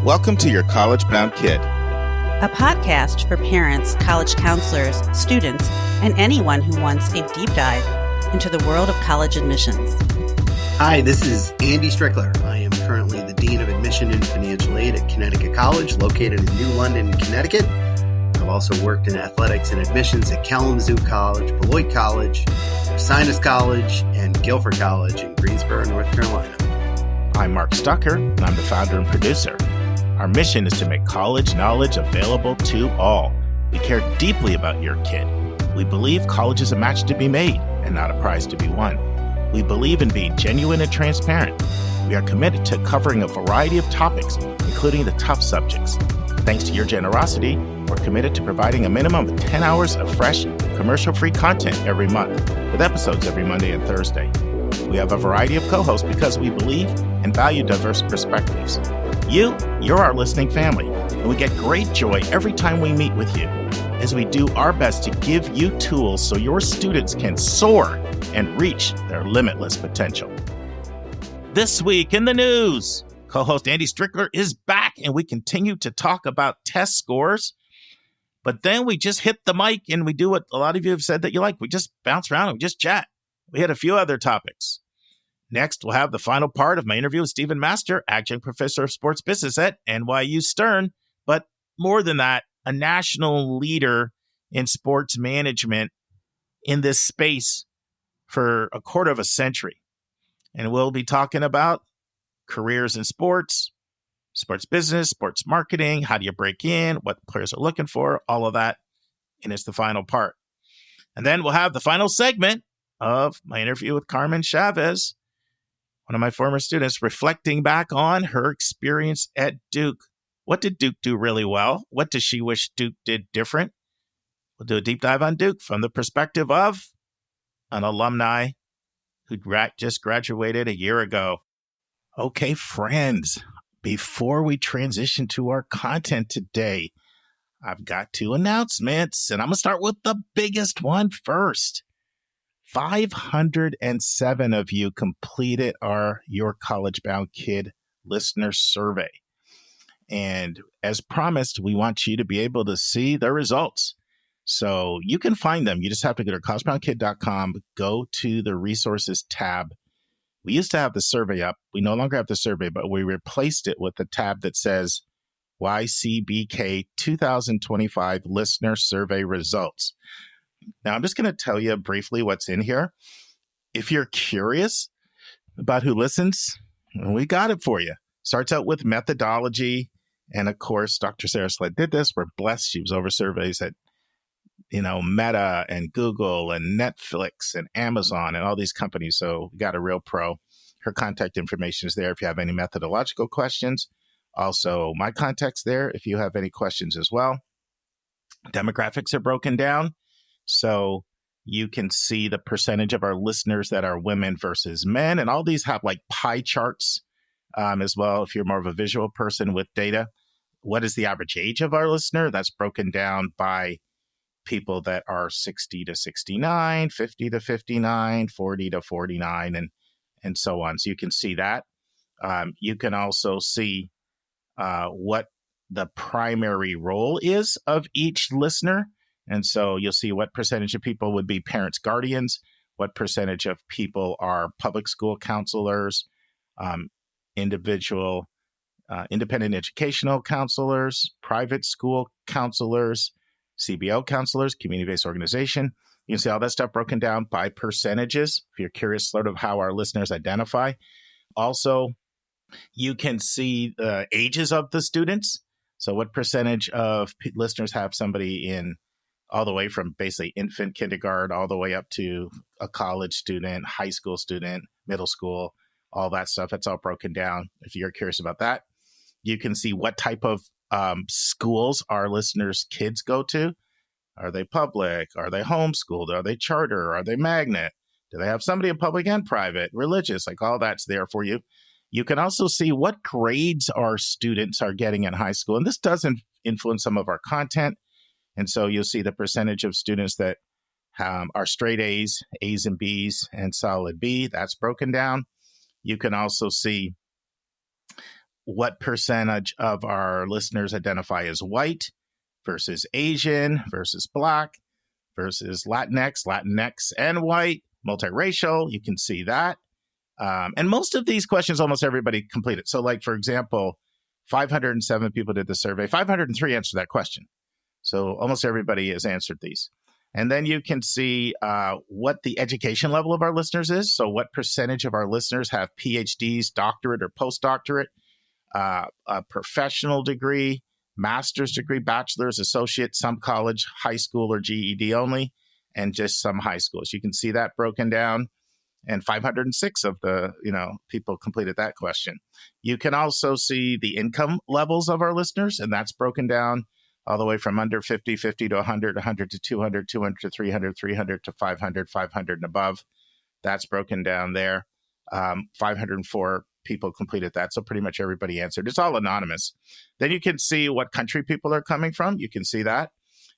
Welcome to Your College Bound Kid, a podcast for parents, college counselors, students, and anyone who wants a deep dive into the world of college admissions. Hi, this is Andy Strickler. I am currently the Dean of Admission and Financial Aid at Connecticut College, located in New London, Connecticut. I've also worked in athletics and admissions at Kalamazoo College, Beloit College, Sinus College, and Guilford College in Greensboro, North Carolina. I'm Mark Stucker, and I'm the founder and producer. Our mission is to make college knowledge available to all. We care deeply about your kid. We believe college is a match to be made and not a prize to be won. We believe in being genuine and transparent. We are committed to covering a variety of topics, including the tough subjects. Thanks to your generosity, we're committed to providing a minimum of 10 hours of fresh, commercial-free content every month, with episodes every Monday and Thursday. We have a variety of co-hosts because we believe and value diverse perspectives. You're our listening family, and we get great joy every time we meet with you as we do our best to give you tools so your students can soar and reach their limitless potential. This week in the news, co-host Andy Strickler is back, and we continue to talk about test scores. But then we just hit the mic and we do what a lot of you have said that you like. We just bounce around and we just chat. We had a few other topics. Next, we'll have the final part of my interview with Stephen Master, adjunct professor of sports business at NYU Stern. But more than that, a national leader in sports management in this space for a quarter of a century. And we'll be talking about careers in sports, sports business, sports marketing, how do you break in, what players are looking for, all of that. And it's the final part. And then we'll have the final segment of my interview with Carmen Chavez, one of my former students, reflecting back on her experience at Duke. What did Duke do really well? What does she wish Duke did different? We'll do a deep dive on Duke from the perspective of an alumni who just graduated a year ago. Okay, friends, before we transition to our content today, I've got two announcements, and I'm going to start with the biggest one first. 507 of you completed our Your College Bound Kid listener survey. And as promised, we want you to be able to see the results. So you can find them. You just have to go to collegeboundkid.com, go to the resources tab. We used to have the survey up. We no longer have the survey, but we replaced it with the tab that says YCBK 2025 listener survey results. Now, I'm just going to tell you briefly what's in here. If you're curious about who listens, we got it for you. Starts out with methodology. And of course, Dr. Sarah Sled did this. We're blessed. She was over surveys at, Meta and Google and Netflix and Amazon and all these companies. So we got a real pro. Her contact information is there if you have any methodological questions. Also, my contact's there if you have any questions as well. Demographics are broken down. So you can see the percentage of our listeners that are women versus men. And all these have like pie charts as well. If you're more of a visual person with data, what is the average age of our listener? That's broken down by people that are 60 to 69, 50 to 59, 40 to 49, and so on. So you can see that. You can also see what the primary role is of each listener. And so you'll see what percentage of people would be parents, guardians, what percentage of people are public school counselors, independent educational counselors, private school counselors, CBO counselors, community-based organization. You can see all that stuff broken down by percentages, if you're curious sort of how our listeners identify. Also, you can see the ages of the students. So what percentage of listeners have somebody in all the way from basically infant kindergarten all the way up to a college student, high school student, middle school, all that stuff. It's all broken down if you're curious about that. You can see what type of schools our listeners' kids go to. Are they public? Are they homeschooled? Are they charter? Are they magnet? Do they have somebody in public and private, religious? Like all that's there for you. You can also see what grades our students are getting in high school. And this doesn't influence some of our content. And so you'll see the percentage of students that are straight A's, A's and B's, and solid B. That's broken down. You can also see what percentage of our listeners identify as white versus Asian versus Black versus Latinx and white, multiracial. You can see that. And most of these questions, almost everybody completed. So like, for example, 507 people did the survey. 503 answered that question. So almost everybody has answered these. And then you can see what the education level of our listeners is. So what percentage of our listeners have PhDs, doctorate or postdoctorate, a professional degree, master's degree, bachelor's, associate, some college, high school or GED only, and just some high schools. You can see that broken down. And 506 of the people completed that question. You can also see the income levels of our listeners, and that's broken down all the way from under 50, 50 to 100, 100 to 200, 200 to 300, 300 to 500, 500 and above. That's broken down there. 504 people completed that, so pretty much everybody answered. It's all anonymous. Then you can see what country people are coming from. You can see that.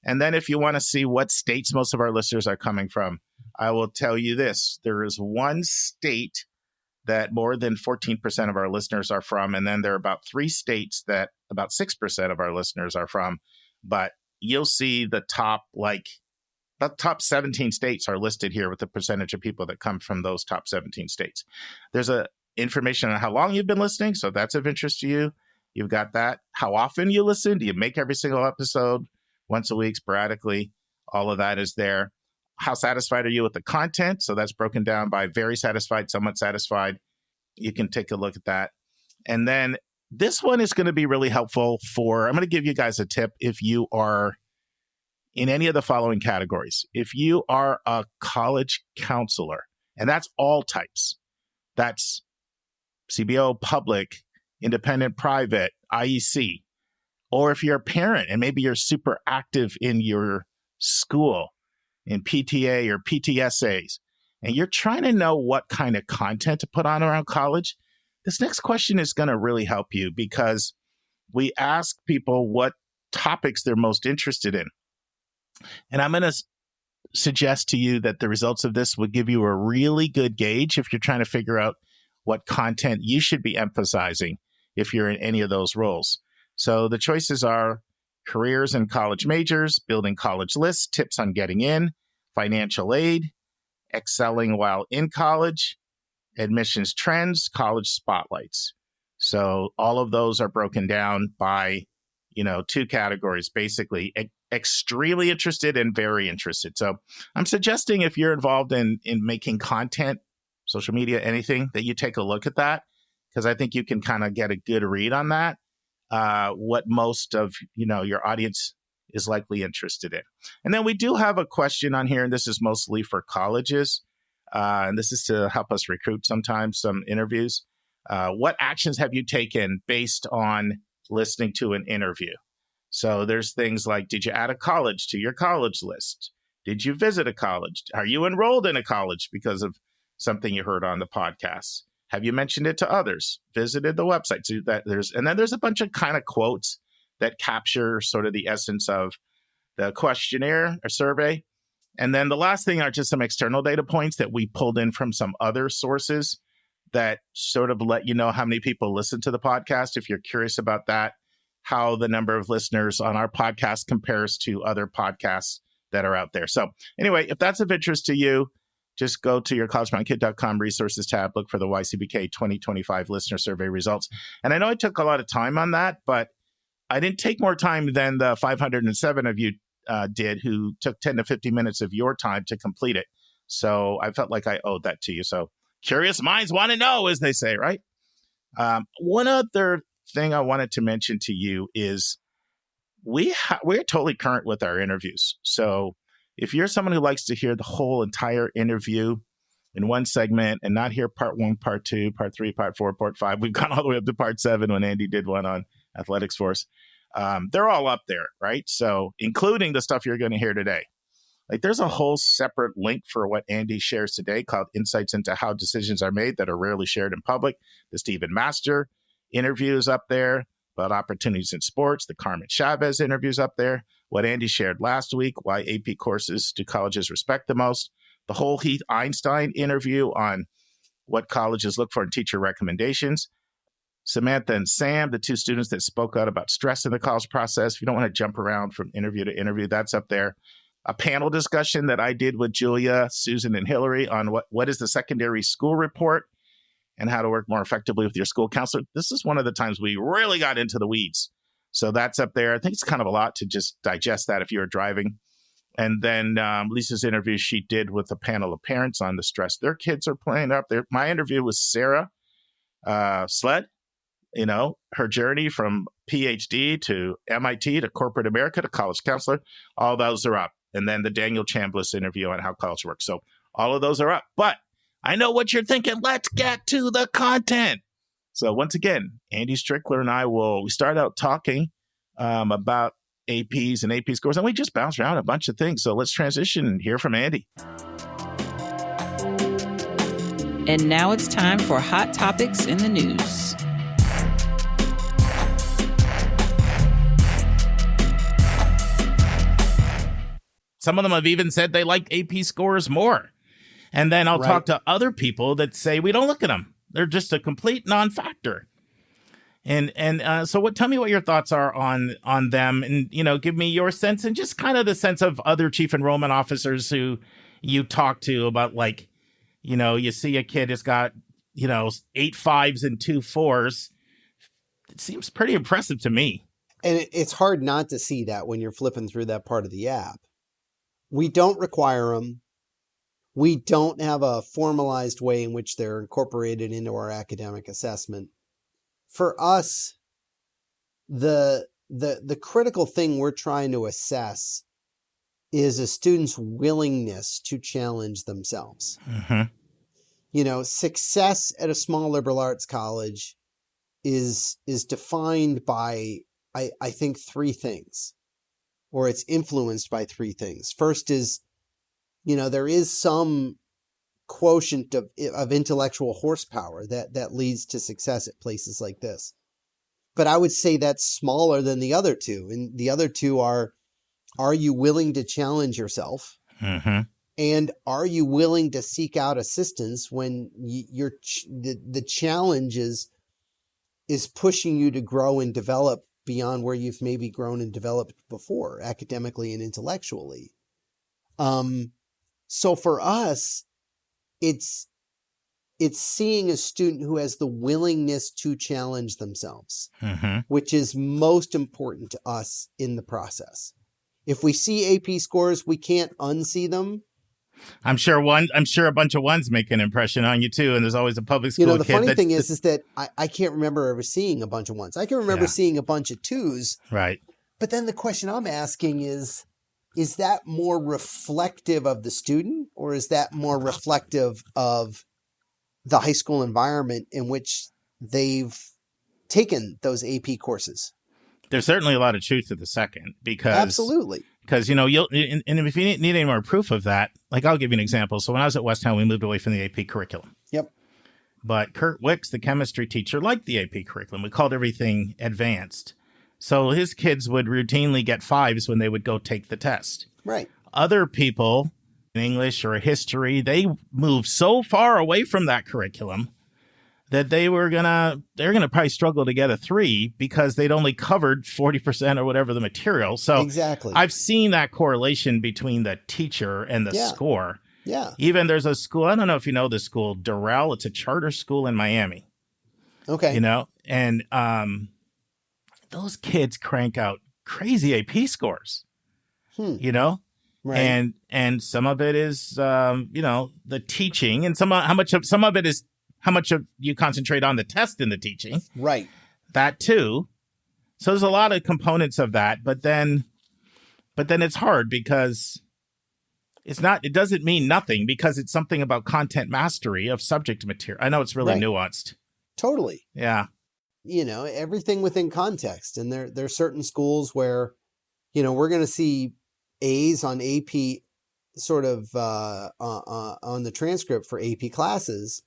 And then if you want to see what states most of our listeners are coming from, I will tell you this. There is one state that more than 14% of our listeners are from, and then there are about 3 states that about 6% of our listeners are from. But you'll see the top 17 states are listed here with the percentage of people that come from those top 17 states. There's information on how long you've been listening, so that's of interest to you. You've got that. How often you listen? Do you make every single episode? Once a week, sporadically? All of that is there. How satisfied are you with the content? So that's broken down by very satisfied, somewhat satisfied. You can take a look at that. And then this one is going to be really helpful I'm going to give you guys a tip if you are in any of the following categories. If you are a college counselor, and that's all types, that's CBO, public, independent, private, IEC, or if you're a parent and maybe you're super active in your school, in PTA or PTSAs, and you're trying to know what kind of content to put on around college, this next question is going to really help you because we ask people what topics they're most interested in. And I'm going to suggest to you that the results of this would give you a really good gauge if you're trying to figure out what content you should be emphasizing if you're in any of those roles. So the choices are careers and college majors, building college lists, tips on getting in, financial aid, excelling while in college, admissions trends, college spotlights. So all of those are broken down by, 2 categories, basically extremely interested and very interested. So I'm suggesting if you're involved in making content, social media, anything, that you take a look at that, because I think you can kind of get a good read on that. What most of your audience is likely interested in. And then we do have a question on here, and this is mostly for colleges, and this is to help us recruit sometimes some interviews. What actions have you taken based on listening to an interview? So there's things like, did you add a college to your college list? Did you visit a college? Are you enrolled in a college because of something you heard on the podcast? Have you mentioned it to others? Visited the website? So there's a bunch of kind of quotes that capture sort of the essence of the questionnaire or survey. And then the last thing are just some external data points that we pulled in from some other sources that sort of let you know how many people listen to the podcast. If you're curious about that, how the number of listeners on our podcast compares to other podcasts that are out there. So anyway, if that's of interest to you, just go to your collegeboundkid.com resources tab, look for the YCBK 2025 listener survey results. And I know I took a lot of time on that, but I didn't take more time than the 507 of you did who took 10 to 50 minutes of your time to complete it. So I felt like I owed that to you. So curious minds want to know, as they say, right? One other thing I wanted to mention to you is we're totally current with our interviews. So if you're someone who likes to hear the whole entire interview in one segment and not hear part 1, part 2, part 3, part 4, part 5, we've gone all the way up to part 7 when Andy did one on athletics for us. They're all up there, right? So including the stuff you're going to hear today. Like there's a whole separate link for what Andy shares today called Insights into How Decisions Are Made that are rarely shared in public. The Stephen Master interview is up there about opportunities in sports. The Carmen Chavez interview is up there. What Andy shared last week, why AP courses do colleges respect the most. The whole Heath Einstein interview on what colleges look for in teacher recommendations. Samantha and Sam, the two students that spoke out about stress in the college process. If you don't want to jump around from interview to interview, that's up there. A panel discussion that I did with Julia, Susan, and Hillary on what is the secondary school report and how to work more effectively with your school counselor. This is one of the times we really got into the weeds. So that's up there. I think it's kind of a lot to just digest that if you're driving. And then Lisa's interview she did with a panel of parents on the stress their kids are playing up there. My interview with Sarah Sled, her journey from PhD to MIT to corporate America to college counselor, all those are up. And then the Daniel Chambliss interview on how college works. So all of those are up. But I know what you're thinking. Let's get to the content. So once again, Andy Strickler and I we start out talking about APs and AP scores, and we just bounce around a bunch of things. So let's transition and hear from Andy. And now it's time for Hot Topics in the News. Some of them have even said they like AP scores more. And then I'll talk to other people that say we don't look at them. They're just a complete non-factor. And so tell me what your thoughts are on them, and give me your sense and just kind of the sense of other chief enrollment officers who you talk to about, like, you see a kid has got 8 5s and 2 4s. It seems pretty impressive to me. And it's hard not to see that when you're flipping through that part of the app. We don't require them. We don't have a formalized way in which they're incorporated into our academic assessment. For us, the critical thing we're trying to assess is a student's willingness to challenge themselves. Mm-hmm. Success at a small liberal arts college is defined by, I think, 3 things, or it's influenced by 3 things. First is, there is some quotient of intellectual horsepower that leads to success at places like this. But I would say that's smaller than the other 2. And the other 2 are you willing to challenge yourself? Mm-hmm. And are you willing to seek out assistance when the challenge is pushing you to grow and develop beyond where you've maybe grown and developed before, academically and intellectually? So for us, it's seeing a student who has the willingness to challenge themselves, mm-hmm. which is most important to us in the process. If we see AP scores, we can't unsee them. I'm sure a bunch of 1s make an impression on you too. And there's always a public school kid. The funny thing is that I can't remember ever seeing a bunch of 1s. I can remember seeing a bunch of 2s. Right. But then the question I'm asking is that more reflective of the student, or is that more reflective of the high school environment in which they've taken those AP courses? There's certainly a lot of truth to the second, because absolutely. Because, and if you need any more proof of that, like, I'll give you an example. So when I was at Westtown, we moved away from the AP curriculum. Yep. But Kurt Wicks, the chemistry teacher, liked the AP curriculum. We called everything advanced. So his kids would routinely get 5s when they would go take the test. Right. Other people in English or history, they moved so far away from that curriculum that they're gonna probably struggle to get a 3 because they'd only covered 40% or whatever the material. So exactly. I've seen that correlation between the teacher and the score. Yeah. Even there's a school, I don't know if you know this school, Durrell. It's a charter school in Miami. Okay. And those kids crank out crazy AP scores. Right. And some of it is the teaching, and some of it is how much of you concentrate on the test in the teaching. Right. That too. So there's a lot of components of that, but then it's hard because it doesn't mean nothing, because it's something about content mastery of subject material. I know it's really nuanced. Totally. Yeah. Everything within context. And there's certain schools where, we're going to see A's on AP sort of on the transcript for AP classes,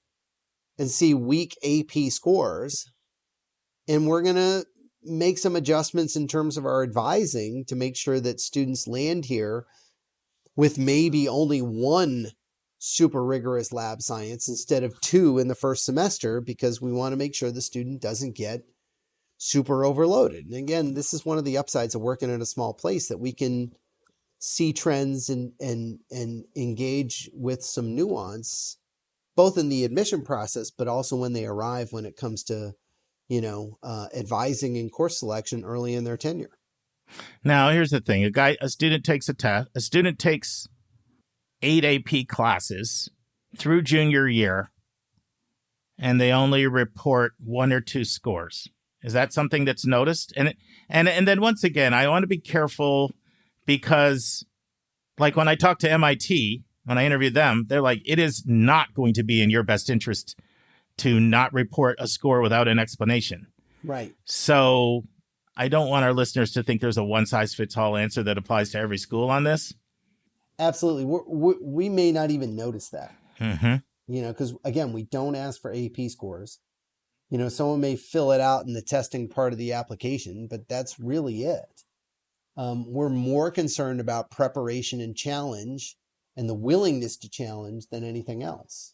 and see weak AP scores. And we're going to make some adjustments in terms of our advising to make sure that students land here with maybe only 1 super rigorous lab science instead of 2 in the first semester, because we want to make sure the student doesn't get super overloaded. And again, this is one of the upsides of working in a small place, that we can see trends and engage with some nuance, both in the admission process, but also when they arrive, when it comes to, advising and course selection early in their tenure. Now, here's the thing. A student takes a test. A student takes 8 AP classes through junior year, and they only report 1 or 2 scores. Is that something that's noticed? And then once again, I want to be careful, because like when I talk to MIT, when I interviewed them, they're like, it is not going to be in your best interest to not report a score without an explanation. Right. So I don't want our listeners to think there's a one-size-fits-all answer that applies to every school on this. Absolutely. We may not even notice that, Mm-hmm. Because again, we don't ask for AP scores. Someone may fill it out in the testing part of the application, but that's really it. We're more concerned about preparation and challenge and the willingness to challenge than anything else.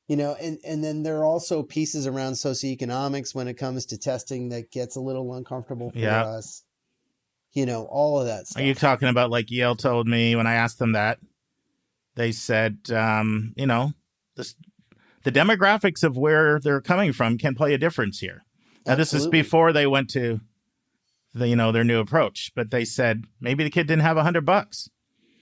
And then there are also pieces around socioeconomics when it comes to testing that gets a little uncomfortable for us. All of that stuff. Are you talking about, like Yale told me when I asked them that? They said, the demographics of where they're coming from can play a difference here. Now, this is before they went to their new approach, but they said maybe the kid didn't have $100,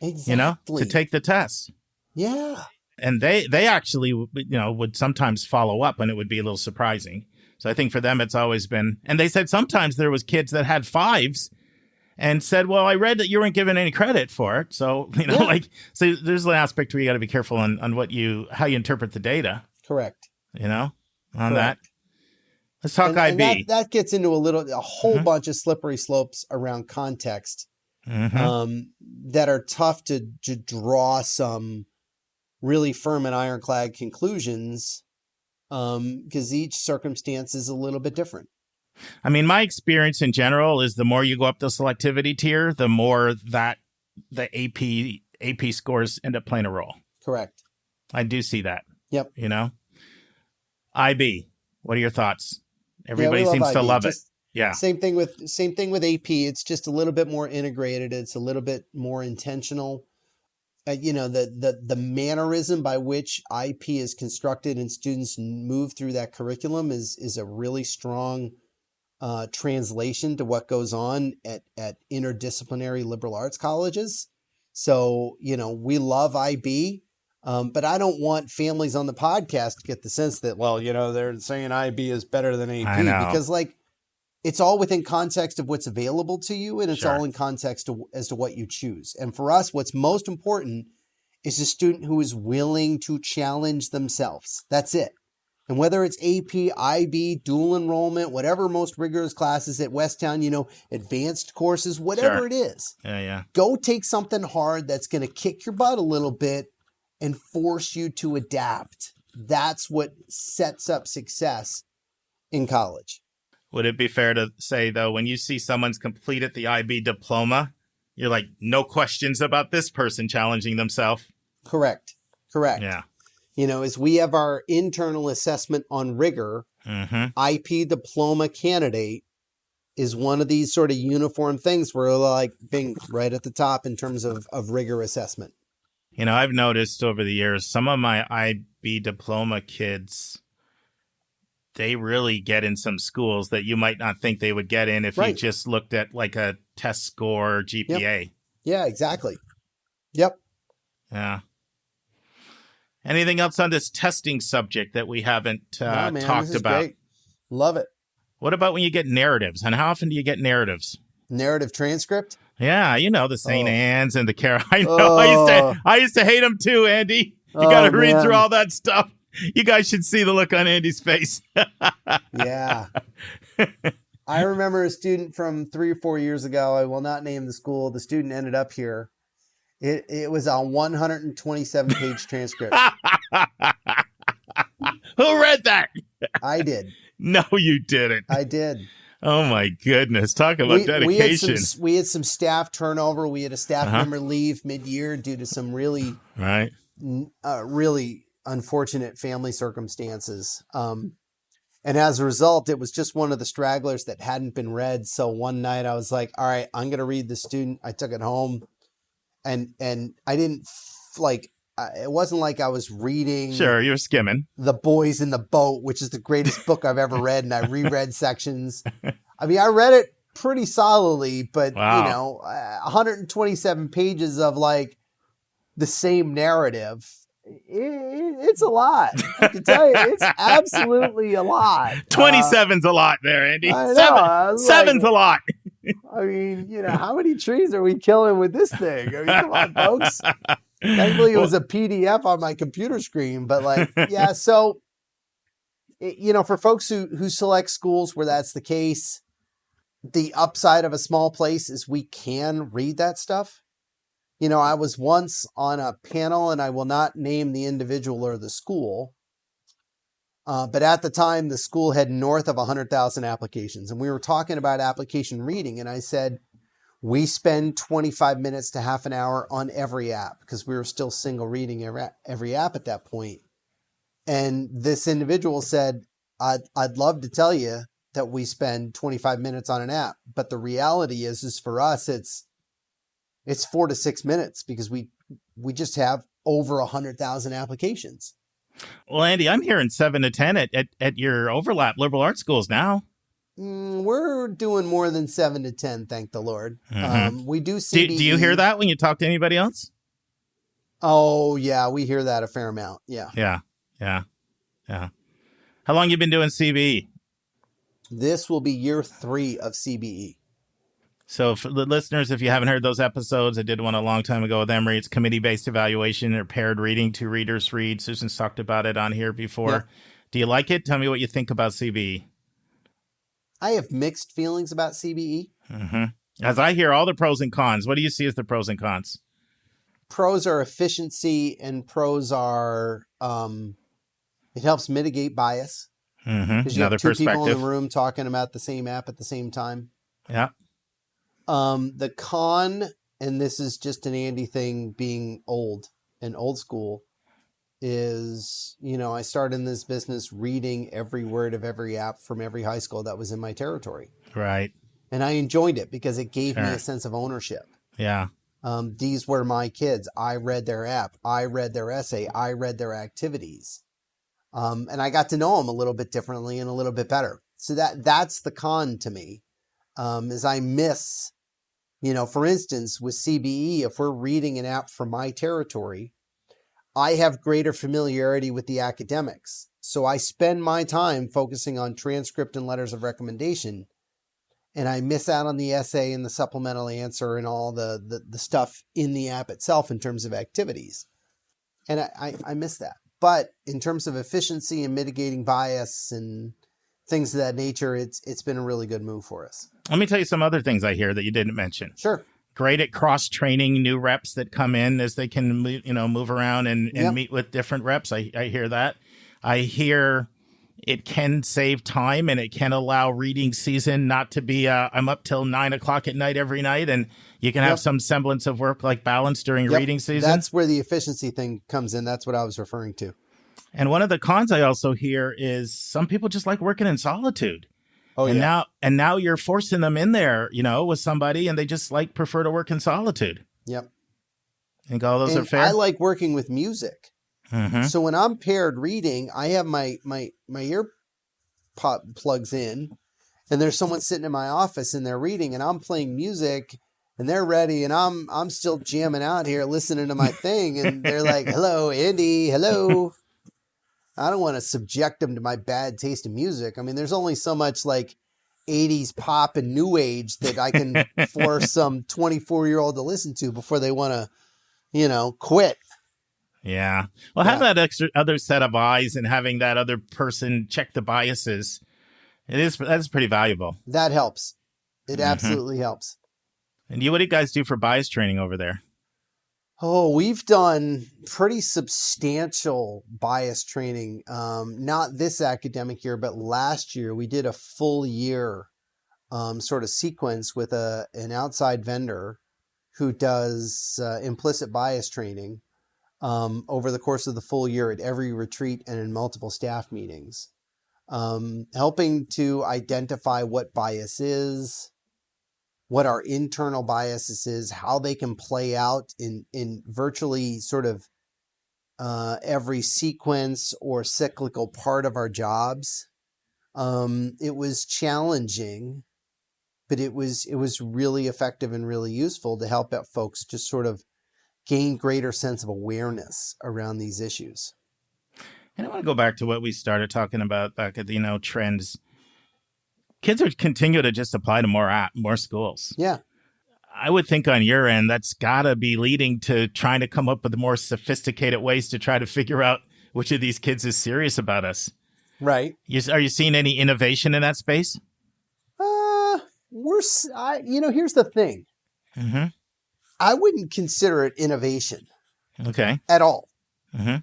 exactly, to take the test. Yeah. And they actually, would sometimes follow up, and it would be a little surprising. So I think for them, it's always been, and they said sometimes there was kids that had 5s and said, well, I read that you weren't given any credit for it. So, so there's an aspect where you got to be careful on how you interpret the data. Correct. On Correct. that. Let's talk IB. And that gets into a whole bunch of slippery slopes around context, that are tough to draw some really firm and ironclad conclusions, because each circumstance is a little bit different. I mean, my experience in general is the more you go up the selectivity tier, the more that the AP scores end up playing a role. Correct. I do see that. Yep. IB, what are your thoughts? Everybody seems to love it. Yeah. Same thing with AP. It's just a little bit more integrated. It's a little bit more intentional. The mannerism by which IP is constructed and students move through that curriculum is a really strong translation to what goes on at interdisciplinary liberal arts colleges. So, we love IB, but I don't want families on the podcast to get the sense that, they're saying IB is better than AP. I know. Because it's all within context of what's available to you, and it's all in context as to what you choose. And for us, what's most important is a student who is willing to challenge themselves. That's it. And whether it's AP, IB, dual enrollment, whatever most rigorous classes at Westtown, advanced courses, whatever it is. Yeah. Go take something hard that's going to kick your butt a little bit and force you to adapt. That's what sets up success in college. Would it be fair to say, though, when you see someone's completed the IB diploma, you're like, no questions about this person challenging themselves? Correct. Yeah. As we have our internal assessment on rigor, IP diploma candidate is one of these sort of uniform things where like being right at the top in terms of rigor assessment. I've noticed over the years, some of my IB diploma kids, they really get in some schools that you might not think they would get in if you just looked at like a test score or GPA. Yep. Yeah, exactly. Yep. Yeah. Anything else on this testing subject that we haven't talked about? Great. Love it. What about when you get narratives? And how often do you get narratives? Narrative transcript? Yeah, the St. Anne's and the Carol. I know. I used to hate them too, Andy. You got to read through all that stuff. You guys should see the look on Andy's face. Yeah. I remember a student from 3 or 4 years ago. I will not name the school. The student ended up here. It was a 127-page transcript. Who read that? I did. No, you didn't. I did. Oh, my goodness. Talk about dedication. We had some staff turnover. We had a staff member leave mid-year due to some really really unfortunate family circumstances. And as a result, it was just one of the stragglers that hadn't been read. So one night I was like, all right, I'm going to read The Student. I took it home and I didn't it wasn't like I was reading. Sure, you're skimming The Boys in the Boat, which is the greatest book I've ever read. And I reread sections. I mean, I read it pretty solidly, but Wow. 127 pages of like the same narrative. It's a lot. I can tell you, it's absolutely a lot. 27's a lot there, Andy. I know. Seven's a lot. I mean, how many trees are we killing with this thing? I mean, come on, folks. Thankfully, it was a PDF on my computer screen, but yeah. So, for folks who select schools where that's the case, the upside of a small place is we can read that stuff. I was once on a panel, and I will not name the individual or the school, but at the time, the school had north of 100,000 applications, and we were talking about application reading, and I said, we spend 25 minutes to half an hour on every app because we were still single reading every app at that point. And this individual said, I'd love to tell you that we spend 25 minutes on an app, but the reality is for us, it's 4 to 6 minutes because we just have over 100,000 applications. Well, Andy, I'm hearing 7 to 10 at your overlap liberal arts schools now. We're doing more than 7 to 10, thank the Lord. Mm-hmm. We do CBE. Do you hear that when you talk to anybody else? Oh, yeah, we hear that a fair amount. Yeah. How long you been doing CBE? This will be year 3 of CBE. So for the listeners, if you haven't heard those episodes, I did one a long time ago with Emory. It's committee-based evaluation or paired reading. 2 readers read. Susan's talked about it on here before. Yeah. Do you like it? Tell me what you think about CBE. I have mixed feelings about CBE. Mm-hmm. As I hear all the pros and cons, what do you see as the pros and cons? Pros are efficiency, and pros are it helps mitigate bias. Mm-hmm. You have 2 people in the room talking about the same app at the same time. Yeah. The con, and this is just an Andy thing being old school, is, I started in this business reading every word of every app from every high school that was in my territory. Right. And I enjoyed it because it gave me a sense of ownership. Yeah. These were my kids. I read their app. I read their essay. I read their activities. And I got to know them a little bit differently and a little bit better. So that's the con to me, is I miss, for instance, with CBE, if we're reading an app from my territory, I have greater familiarity with the academics. So I spend my time focusing on transcript and letters of recommendation, and I miss out on the essay and the supplemental answer and all the stuff in the app itself in terms of activities. And I miss that. But in terms of efficiency and mitigating bias and things of that nature, it's been a really good move for us. Let me tell you some other things I hear that you didn't mention. Sure. Great at cross-training new reps that come in as they can, move around and meet with different reps. I hear that. I hear it can save time and it can allow reading season not to be, I'm up till 9:00 at night every night, and you can have some semblance of work-life balance during reading season. That's where the efficiency thing comes in. That's what I was referring to. And one of the cons I also hear is some people just like working in solitude. Oh, and now you're forcing them in there, with somebody, and they just prefer to work in solitude. Yep. I think all those are fair. I like working with music. Mm-hmm. So when I'm paired reading, I have my ear plugs in, and there's someone sitting in my office and they're reading, and I'm playing music, and they're ready, and I'm still jamming out here listening to my thing, and they're like, "Hello, Andy. Hello." I don't want to subject them to my bad taste in music. I mean, there's only so much 80s pop and new age that I can force some 24-year-old to listen to before they want to, quit. Yeah. Well, have that other set of eyes, and having that other person check the biases. That's pretty valuable. That helps. It absolutely helps. And what do you guys do for bias training over there? Oh, we've done pretty substantial bias training. Not this academic year, but last year we did a full year sort of sequence with an outside vendor who does implicit bias training. over the course of the full year at every retreat and in multiple staff meetings, helping to identify what bias is, what our internal biases is, how they can play out in virtually sort of every sequence or cyclical part of our jobs. It was challenging, but it was really effective and really useful to help out folks just sort of gain greater sense of awareness around these issues. And I want to go back to what we started talking about back at the, trends. Kids are continue to just apply to more schools. Yeah. I would think on your end, that's got to be leading to trying to come up with more sophisticated ways to try to figure out which of these kids is serious about us. Right. Are you seeing any innovation in that space? Here's the thing. Mm-hmm. I wouldn't consider it innovation. Okay. At all. Mm-hmm.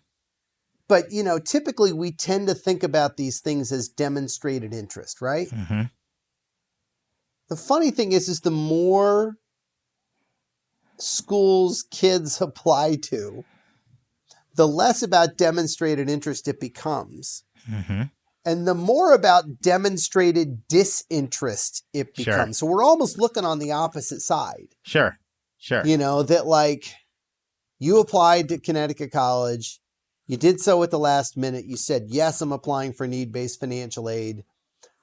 But, typically we tend to think about these things as demonstrated interest, right? Mm-hmm. The funny thing is the more schools kids apply to, the less about demonstrated interest it becomes. Mm-hmm. And the more about demonstrated disinterest it becomes. Sure. So we're almost looking on the opposite side. Sure. That like you applied to Connecticut College, you did so at the last minute. You said, yes, I'm applying for need-based financial aid.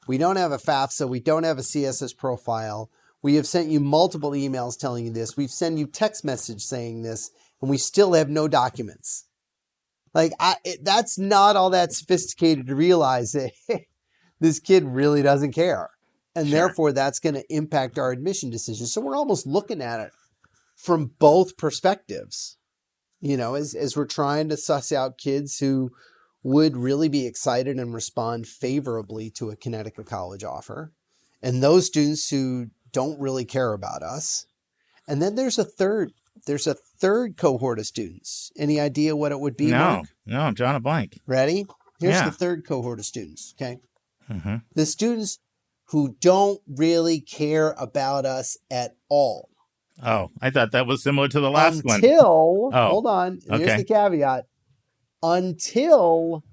We don't have a FAFSA. We don't have a CSS profile. We have sent you multiple emails telling you this. We've sent you text message saying this, and we still have no documents. Like, that's not all that sophisticated to realize that this kid really doesn't care. And Sure. Therefore, that's going to impact our admission decisions. So we're almost looking at it from both perspectives, as we're trying to suss out kids who would really be excited and respond favorably to a Connecticut College offer, and those students who don't really care about us. And then there's a third cohort of students. Any idea what it would be, Mark? No, I'm drawing a blank. Ready? Here's Yeah. the third cohort of students, okay? Mm-hmm. The students who don't really care about us at all. Oh, I thought that was similar to the last one. Hold on, here's okay. the caveat. Until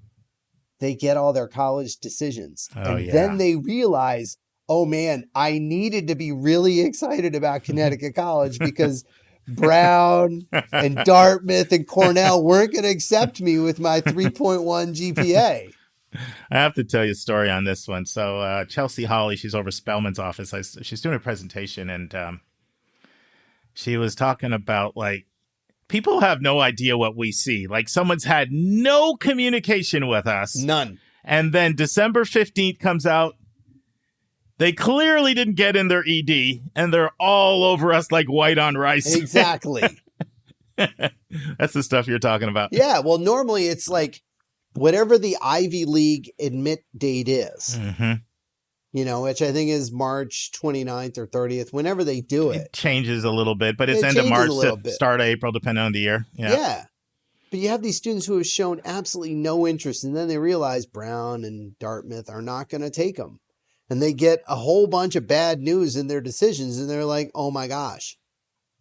they get all their college decisions. Then they realize, oh man, I needed to be really excited about Connecticut College because Brown and Dartmouth and Cornell weren't going to accept me with my 3.1 GPA. I have to tell you a story on this one. So Chelsea Hawley, she's over Spellman's office. She's doing a presentation, and she was talking about, like, people have no idea what we see. Like, someone's had no communication with us. None. And then December 15th comes out. They clearly didn't get in their ED, and they're all over us like white on rice. Exactly. That's the stuff you're talking about. Yeah, well, normally it's like whatever the Ivy League admit date is, Mm-hmm. which I think is March 29th or 30th, whenever they do it. It changes a little bit, but it's It end of changes March, a little bit. start of April, depending on the year. Yeah. But you have these students who have shown absolutely no interest, and then they realize Brown and Dartmouth are not going to take them. And they get a whole bunch of bad news in their decisions, and they're like, oh my gosh,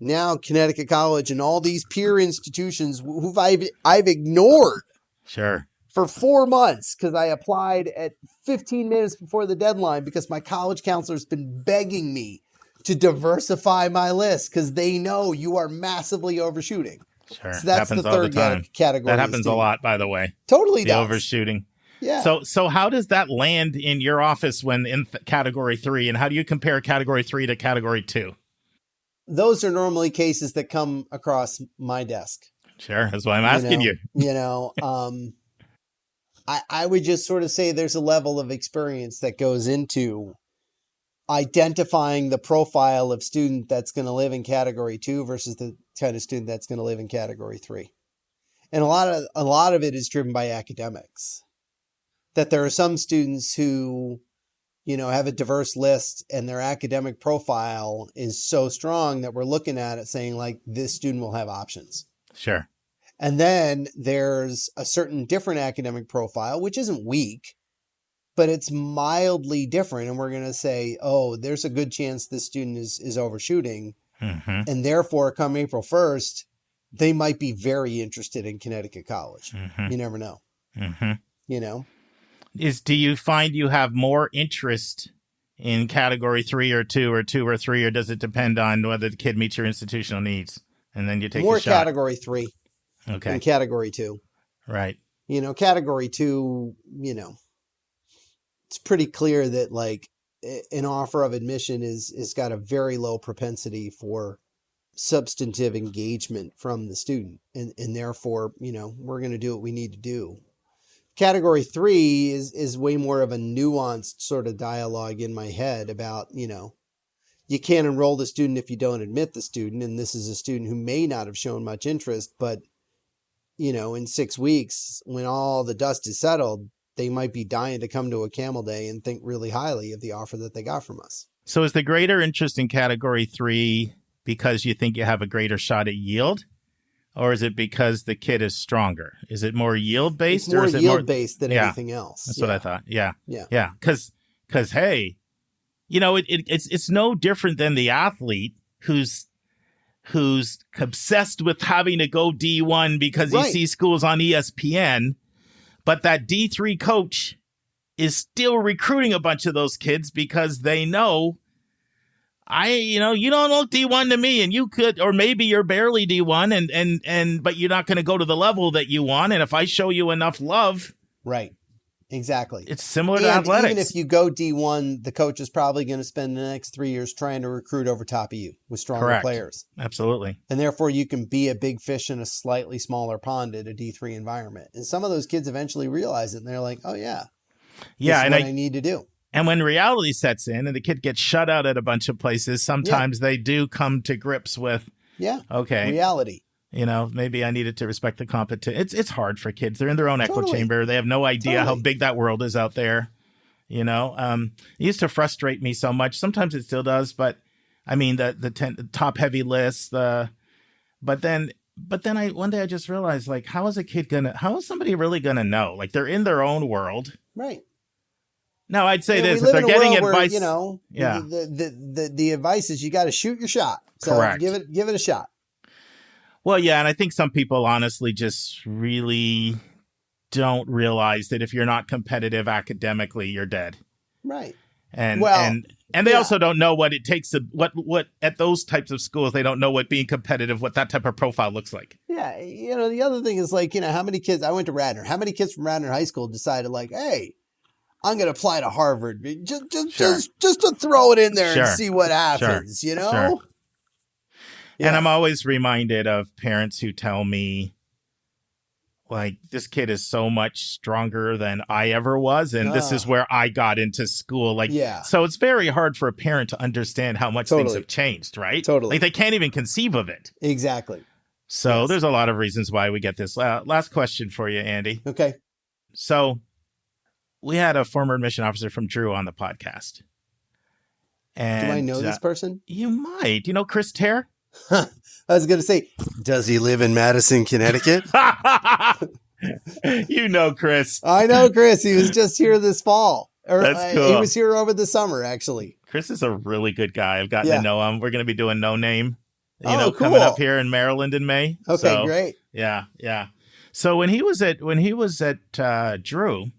now Connecticut College and all these peer institutions who I've ignored Sure. for 4 months because I applied at 15 minutes before the deadline because my college counselor's been begging me to diversify my list because they know you are massively overshooting. Sure. So that's the happens all third time. category. That happens a lot, by the way. Totally The does. overshooting. Yeah. So how does that land in your office when in category 3, and how do you compare category 3 to category 2? Those are normally cases that come across my desk. Sure. That's why I'm asking you. I would just sort of say there's a level of experience that goes into identifying the profile of student that's going to live in category 2 versus the kind of student that's going to live in category 3. And a lot of it is driven by academics. That there are some students who, have a diverse list and their academic profile is so strong that we're looking at it saying, like, this student will have options. Sure. And then there's a certain different academic profile, which isn't weak, but it's mildly different. And we're going to say, oh, there's a good chance this student is overshooting. Mm-hmm. And therefore, come April 1st, they might be very interested in Connecticut College. You never know. You know? Do you find you have more interest in category 3 or 2 or 2 or 3, or does it depend on whether the kid meets your institutional needs? And then you take more a shot. category 3 than category 2. Right. You know, category 2, you know, it's pretty clear that like an offer of admission is got a very low propensity for substantive engagement from the student. And therefore, you know, we're going to do what we need to do. Category 3 is way more of a nuanced sort of dialogue in my head about, you know, you can't enroll the student if you don't admit the student. And this is a student who may not have shown much interest, but, you know, in 6 weeks, when all the dust is settled, they might be dying to come to a Camel Day and think really highly of the offer that they got from us. So is the greater interest in category 3 because you think you have a greager shot at yield? Or is it because the kid is stronger? Is it more yield-based? It's more or is it yield-based than anything else. That's what I thought. Yeah. Yeah. Because hey, you know, it's no different than the athlete who's obsessed with having to go D1 because he sees schools on ESPN, but that D3 coach is still recruiting a bunch of those kids because they know, you don't look D1 to me, and you could, or maybe you're barely D1 but you're not going to go to the level that you want. And if I show you enough love. Right. Exactly. It's similar to athletics. Even if you go D1, the coach is probably going to spend the next 3 years trying to recruit over top of you with stronger players. Absolutely. And therefore you can be a big fish in a slightly smaller pond at a D3 environment. And some of those kids eventually realize it and they're like, oh yeah, this is what I need to do. And when reality sets in and the kid gets shut out at a bunch of places, sometimes they do come to grips with, reality. You know, maybe I needed to respect the competition. It's hard for kids. They're in their own echo chamber. They have no idea how big that world is out there. You know, it used to frustrate me so much. Sometimes it still does. But I mean, the top heavy lists, but then one day I just realized, like, how is somebody really going to know? Like, they're in their own world. Right. No, I'd say this. If they're getting advice, where, you know, the advice is you got to shoot your shot. So correct. Give it a shot. Well, yeah, and I think some people honestly just really don't realize that if you're not competitive academically, you're dead. Right. And they also don't know what it takes to what at those types of schools, they don't know what being competitive, what that type of profile looks like. Yeah, you know, the other thing is, like, you know, how many kids, I went to Radnor, how many kids from Radnor High School decided, like, hey, I'm going to apply to Harvard just to throw it in there and see what happens, you know? Sure. Yeah. And I'm always reminded of parents who tell me, like, this kid is so much stronger than I ever was. And this is where I got into school. Like, so it's very hard for a parent to understand how much things have changed, right? Totally. Like, they can't even conceive of it. Exactly. So there's a lot of reasons why we get this. Last question for you, Andy. Okay. So we had a former admission officer from Drew on the podcast. And do I know this person? You might. You know Chris Terr? I was going to say, does he live in Madison, Connecticut? You know Chris. I know Chris. He was just here this fall. That's cool. He was here over the summer, actually. Chris is a really good guy. I've gotten to know him. We're going to be doing No Name, cool. coming up here in Maryland in May. Okay, great. Yeah. So when he was at Drew,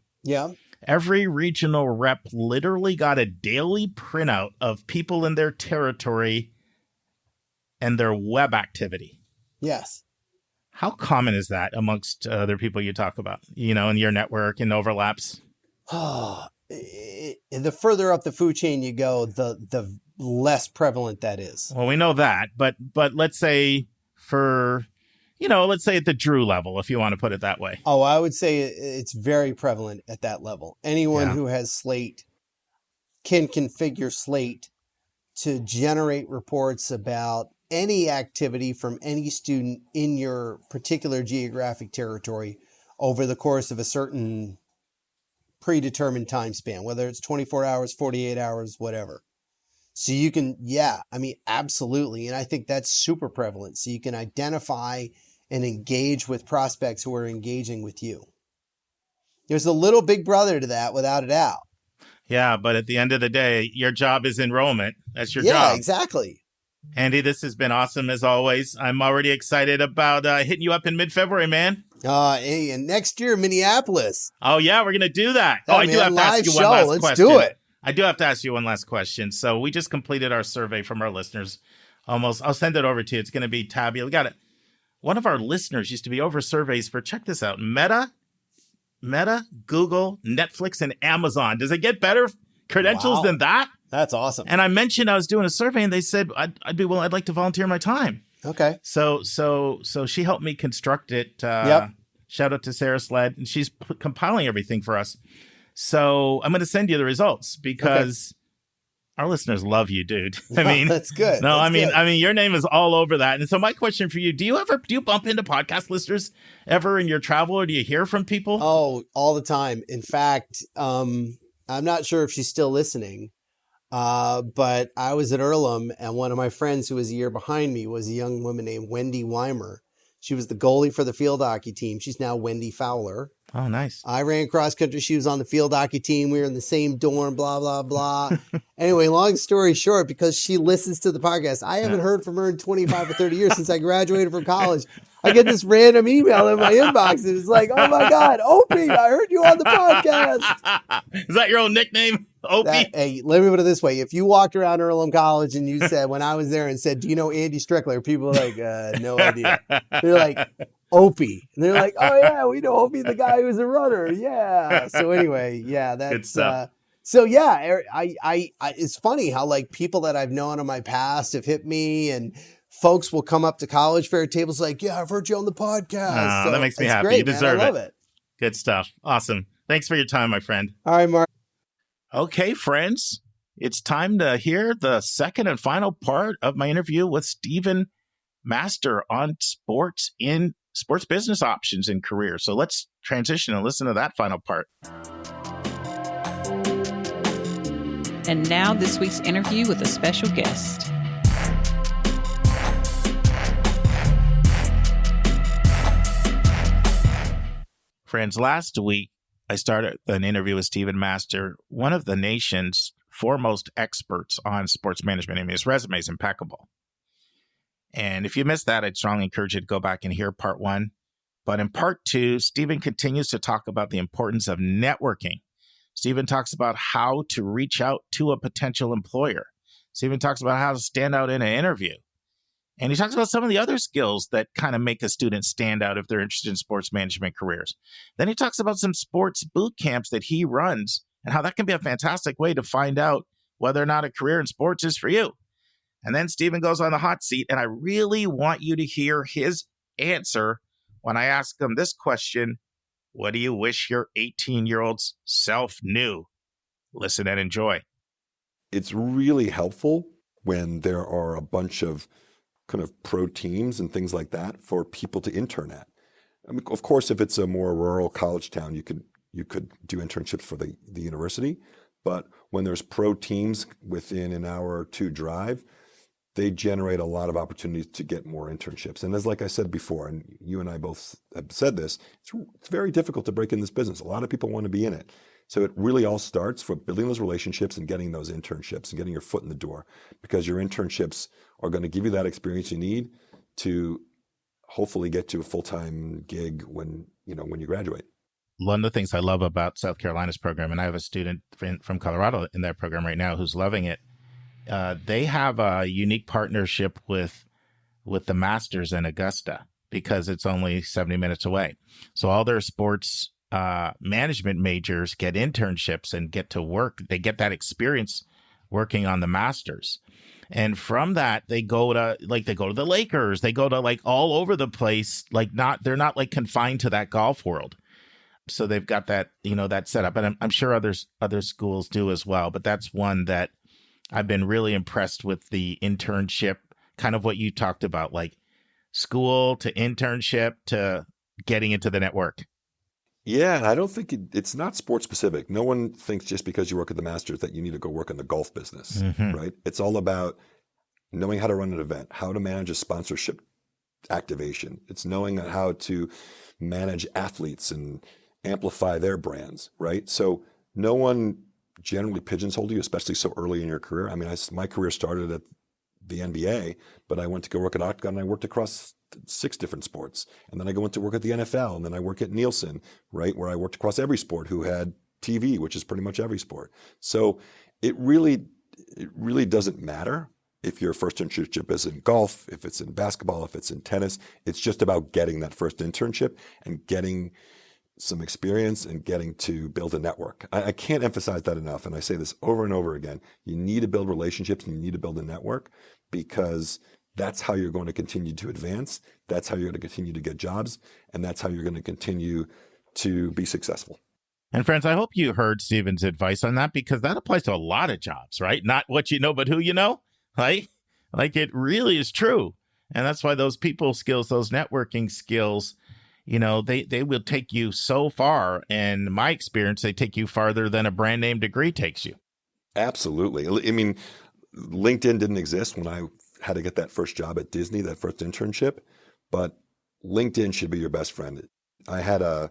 every regional rep literally got a daily printout of people in their territory and their web activity. Yes. How common is that amongst other people you talk about, you know, in your network and overlaps? Oh, the further up the food chain you go, the less prevalent that is. Well, we know that, but let's say let's say at the Drew level, if you want to put it that way. Oh, I would say it's very prevalent at that level. Anyone who has Slate can configure Slate to generate reports about any activity from any student in your particular geographic territory over the course of a certain predetermined time span, whether it's 24 hours, 48 hours, whatever. So you can, absolutely. And I think that's super prevalent. So you can identify and engage with prospects who are engaging with you. There's a little big brother to that, without a doubt. Yeah, but at the end of the day, your job is enrollment. That's your job. Yeah, exactly. Andy, this has been awesome as always. I'm already excited about hitting you up in mid-February, man. Hey, and next year, Minneapolis. Oh, yeah, we're going to do that. Yeah, I do have to ask you one last question. Let's do it. I do have to ask you one last question. So we just completed our survey from our listeners. I'll send it over to you. It's going to be tabulated. We got it. One of our listeners used to be over surveys for, check this out, Meta, Google, Netflix, and Amazon. Does it get better credentials than that? That's awesome. And I mentioned I was doing a survey, and they said I'd like to volunteer my time. Okay. So she helped me construct it. Yep. Shout out to Sarah Sled, and she's compiling everything for us. So I'm going to send you the results because our listeners love you, dude. I mean, that's good. No, That's I mean, your name is all over that. And so my question for you: do you bump into podcast listeners ever in your travel, or do you hear from people? Oh, all the time. In fact, I'm not sure if she's still listening. But I was at Earlham, and one of my friends who was a year behind me was a young woman named Wendy Weimer. She was the goalie for the field hockey team. She's now Wendy Fowler. Oh, nice. I ran cross country. She was on the field hockey team. We were in the same dorm, blah, blah, blah. Anyway, long story short, because she listens to the podcast, I haven't heard from her in 25 or 30 years since I graduated from college. I get this random email in my inbox, and it's like, oh my God, Opie, I heard you on the podcast. Is that your old nickname, Opie? Hey, let me put it this way. If you walked around Earlham College and you said, when I was there and said, do you know Andy Strickler? People are like, no idea. They're like, Opie. And they're like, oh yeah, we know Opie, the guy who's a runner. Yeah. So anyway, yeah, that's, good stuff. So yeah, I it's funny how like people that I've known in my past have hit me, and folks will come up to college fair tables like, yeah, I've heard you on the podcast. Oh, that makes me happy. Great, you deserve man. I love it. Good stuff. Awesome. Thanks for your time, my friend. All right, Mark. Okay, friends, it's time to hear the second and final part of my interview with Stephen Master on sports business options and career. So let's transition and listen to that final part. And now this week's interview with a special guest. Friends, last week I started an interview with Stephen Master, one of the nation's foremost experts on sports management. I mean, his resume is impeccable. And if you missed that, I'd strongly encourage you to go back and hear part one. But in part two, Stephen continues to talk about the importance of networking. Stephen talks about how to reach out to a potential employer. Stephen talks about how to stand out in an interview. And he talks about some of the other skills that kind of make a student stand out if they're interested in sports management careers. Then he talks about some sports boot camps that he runs and how that can be a fantastic way to find out whether or not a career in sports is for you. And then Stephen goes on the hot seat, and I really want you to hear his answer when I ask him this question: what do you wish your 18-year-old self knew? Listen and enjoy. It's really helpful when there are a bunch of kind of pro teams and things like that for people to intern at. I mean, of course, if it's a more rural college town, you could do internships for the university. But when there's pro teams within an hour or two drive, they generate a lot of opportunities to get more internships. And as like I said before, and you and I both have said this, it's very difficult to break in this business. A lot of people want to be in it. So it really all starts from building those relationships and getting those internships and getting your foot in the door, because your internships are going to give you that experience you need to hopefully get to a full-time gig when you graduate. One of the things I love about South Carolina's program, and I have a student from Colorado in that program right now who's loving it. They have a unique partnership with the Masters in Augusta because it's only 70 minutes away. So all their sports management majors get internships and get to work. They get that experience working on the Masters. And from that, they go to the Lakers. They go to like all over the place. They're not like confined to that golf world. So they've got that, that set up. And I'm sure other schools do as well. But that's one that I've been really impressed with, the internship, kind of what you talked about, like school to internship to getting into the network. Yeah, I don't think it's not sports specific. No one thinks just because you work at the Masters that you need to go work in the golf business, right? It's all about knowing how to run an event, how to manage a sponsorship activation. It's knowing how to manage athletes and amplify their brands, right? So no one generally pigeonholed you, especially so early in your career. I mean, my career started at the NBA, but I went to go work at Octagon and I worked across 6 different sports. And then I went to work at the NFL, and then I work at Nielsen, right, where I worked across every sport, who had TV, which is pretty much every sport. So it really doesn't matter if your first internship is in golf, if it's in basketball, if it's in tennis. It's just about getting that first internship and getting some experience and getting to build a network. I can't emphasize that enough. And I say this over and over again. You need to build relationships and you need to build a network, because that's how you're going to continue to advance. That's how you're going to continue to get jobs. And that's how you're going to continue to be successful. And friends, I hope you heard Stephen's advice on that, because that applies to a lot of jobs, right? Not what you know, but who you know, right? Like, it really is true. And that's why those people skills, those networking skills, you know, they will take you so far. And in my experience, they take you farther than a brand name degree takes you. Absolutely. I mean, LinkedIn didn't exist when I had to get that first job at Disney, that first internship, but LinkedIn should be your best friend. I had a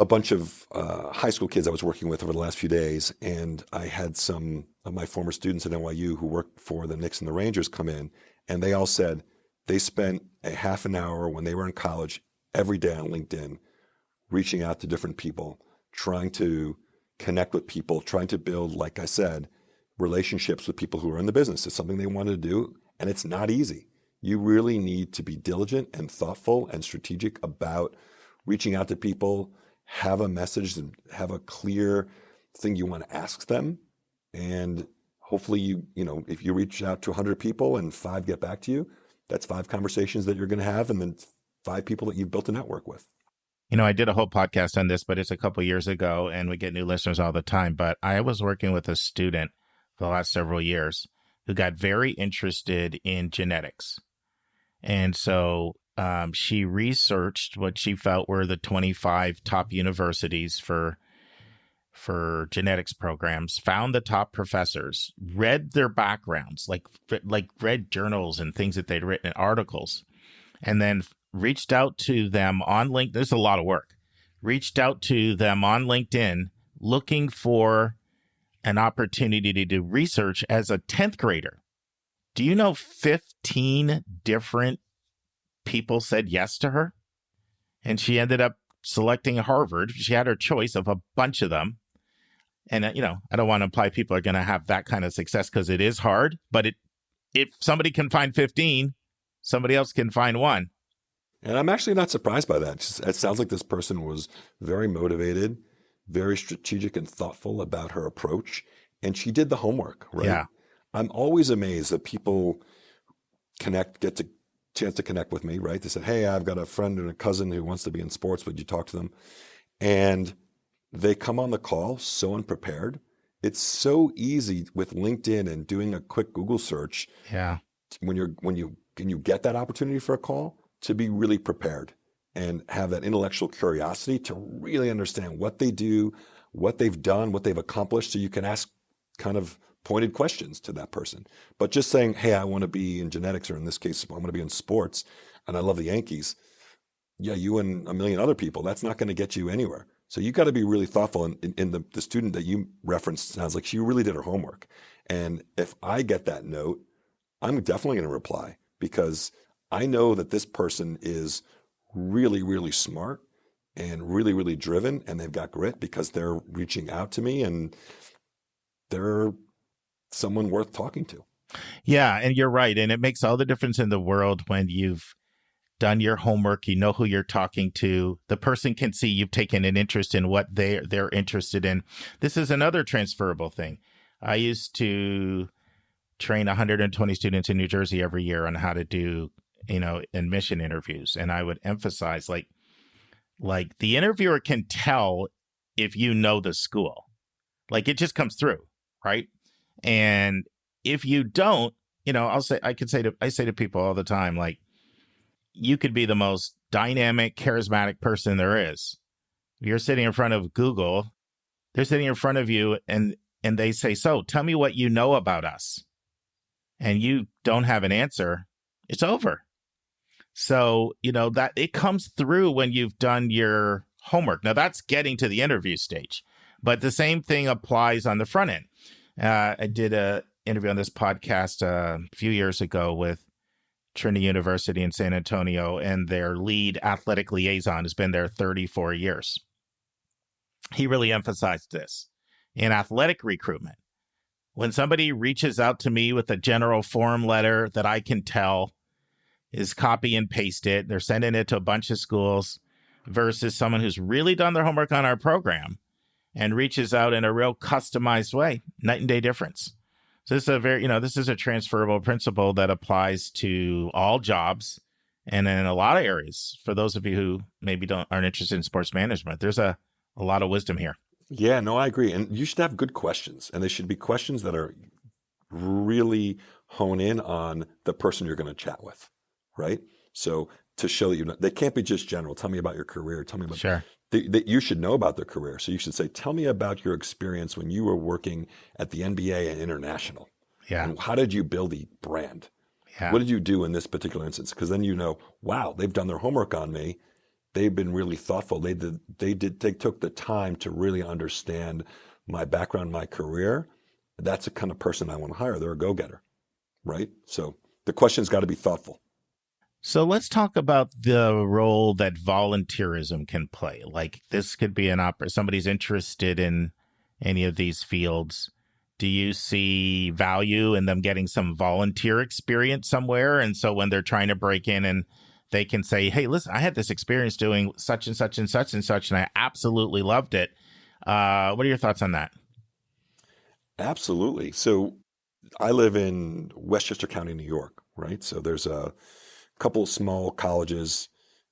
bunch of high school kids I was working with over the last few days, and I had some of my former students at NYU who worked for the Knicks and the Rangers come in, and they all said they spent a half an hour when they were in college every day on LinkedIn, reaching out to different people, trying to connect with people, trying to build, like I said, relationships with people who are in the business. It's something they wanted to do, and it's not easy. You really need to be diligent and thoughtful and strategic about reaching out to people, have a message, and have a clear thing you want to ask them. And hopefully you know, if you reach out to 100 people and 5 get back to you, that's 5 conversations that you're going to have, and then 5 people that you've built a network with. You know, I did a whole podcast on this, but it's a couple years ago, and we get new listeners all the time. But I was working with a student for the last several years who got very interested in genetics. And so she researched what she felt were the 25 top universities for genetics programs, found the top professors, read their backgrounds, like read journals and things that they'd written in articles, and then reached out to them on LinkedIn. There's a lot of work. Reached out to them on LinkedIn looking for an opportunity to do research as a 10th grader. Do you know 15 different people said yes to her? And she ended up selecting Harvard. She had her choice of a bunch of them. And, you know, I don't want to imply people are going to have that kind of success, because it is hard. But if somebody can find 15, somebody else can find 1. And I'm actually not surprised by that. It sounds like this person was very motivated, very strategic and thoughtful about her approach. And she did the homework, right? Yeah. I'm always amazed that people get to chance to connect with me, right? They said, hey, I've got a friend and a cousin who wants to be in sports. Would you talk to them? And they come on the call so unprepared. It's so easy with LinkedIn and doing a quick Google search. Yeah. When you get that opportunity for a call, to be really prepared and have that intellectual curiosity to really understand what they do, what they've done, what they've accomplished, so you can ask kind of pointed questions to that person. But just saying, hey, I want to be in genetics, or in this case, I want to be in sports, and I love the Yankees. Yeah, you and a million other people, that's not going to get you anywhere. So you got to be really thoughtful. And the student that you referenced sounds like she really did her homework. And if I get that note, I'm definitely going to reply, because I know that this person is really, really smart and really, really driven, and they've got grit because they're reaching out to me, and they're someone worth talking to. Yeah, and you're right. And it makes all the difference in the world when you've done your homework, you know who you're talking to. The person can see you've taken an interest in what they're interested in. This is another transferable thing. I used to train 120 students in New Jersey every year on how to do, you know, admission interviews. And I would emphasize, like the interviewer can tell if you know the school. Like, it just comes through, right? And if you don't, you know, I say to people all the time, like, you could be the most dynamic, charismatic person there is. You're sitting in front of Google, they're sitting in front of you, and they say, so tell me what you know about us. And you don't have an answer, it's over. So, you know, that it comes through when you've done your homework. Now, that's getting to the interview stage, but the same thing applies on the front end. I did a interview on this podcast a few years ago with Trinity University in San Antonio, and their lead athletic liaison has been there 34 years. He really emphasized this in athletic recruitment. When somebody reaches out to me with a general form letter that I can tell is copy and paste it, they're sending it to a bunch of schools, versus someone who's really done their homework on our program and reaches out in a real customized way, night and day difference. So this is a this is a transferable principle that applies to all jobs and in a lot of areas. For those of you who maybe aren't interested in sports management, there's a lot of wisdom here. Yeah, no, I agree. And you should have good questions, and they should be questions that are really hone in on the person you're going to chat with, right? So to show that they can't be just general. Tell me about your career. Tell me about Sure. That you should know about their career. So you should say, tell me about your experience when you were working at the NBA and international. Yeah. And how did you build the brand? Yeah. What did you do in this particular instance? Because then you know, wow, they've done their homework on me. They've been really thoughtful. They took the time to really understand my background, my career. That's the kind of person I want to hire. They're a go-getter, right? So the question's got to be thoughtful. So let's talk about the role that volunteerism can play. Like this could be somebody's interested in any of these fields. Do you see value in them getting some volunteer experience somewhere? And so when they're trying to break in and they can say, hey, listen, I had this experience doing such and such and such and such, and I absolutely loved it. What are your thoughts on that? Absolutely. So I live in Westchester County, New York, right? So there's a couple of small colleges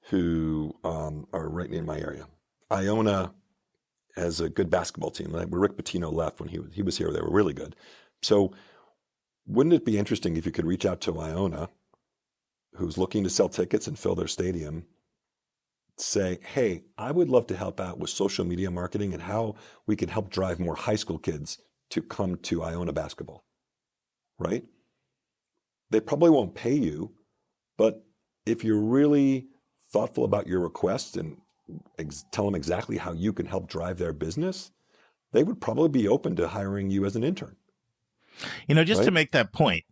who are right in my area. Iona has a good basketball team. When Rick Pitino left when he was here, they were really good. So wouldn't it be interesting if you could reach out to Iona, who's looking to sell tickets and fill their stadium, say, hey, I would love to help out with social media marketing and how we can help drive more high school kids to come to Iona basketball, right? They probably won't pay you, but if you're really thoughtful about your request and tell them exactly how you can help drive their business, they would probably be open to hiring you as an intern. Just to make that point,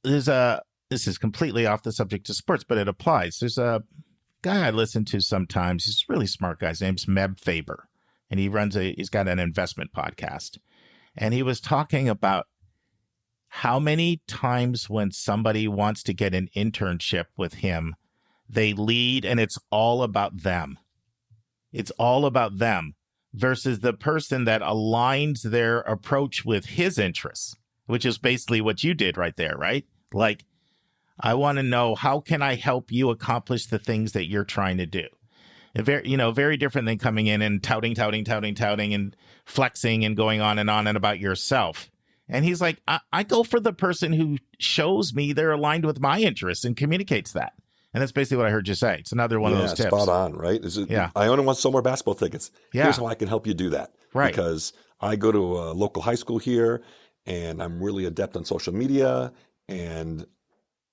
this is completely off the subject of sports, but it applies. There's a guy I listen to sometimes. He's a really smart guy. His name's Meb Faber, and he's got an investment podcast. And he was talking about how many times when somebody wants to get an internship with him, they lead and it's all about them. It's all about them versus the person that aligns their approach with his interests, which is basically what you did right there, right? Like, I want to know, how can I help you accomplish the things that you're trying to do? Very different than coming in and touting and flexing and going on and about yourself. And he's like, I go for the person who shows me they're aligned with my interests and communicates that. And that's basically what I heard you say. It's another one of those tips. Spot on, right? Iona wants to sell more basketball tickets. Yeah. Here's how I can help you do that. Right. Because I go to a local high school here, and I'm really adept on social media, and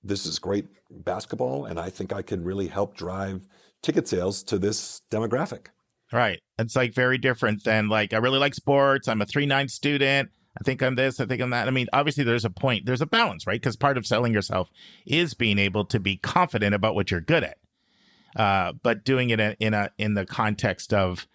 this is great basketball, and I think I can really help drive ticket sales to this demographic. Right. It's like very different than like, I really like sports. I'm a 3.9 student. I think I'm this, I think I'm that. I mean, obviously there's a point, there's a balance, right? Because part of selling yourself is being able to be confident about what you're good at. But doing it in the context of,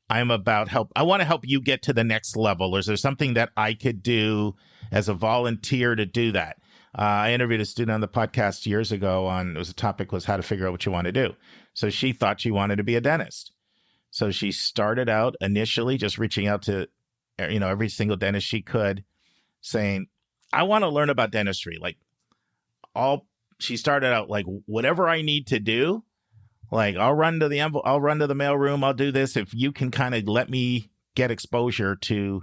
I'm about help. I want to help you get to the next level. Or is there something that I could do as a volunteer to do that? I interviewed a student on the podcast years ago topic was how to figure out what you want to do. So she thought she wanted to be a dentist. So she started out initially just reaching out to, every single dentist she could, saying, I want to learn about dentistry. She started out like, whatever I need to do, like I'll run to the mailroom. I'll do this. If you can kind of let me get exposure to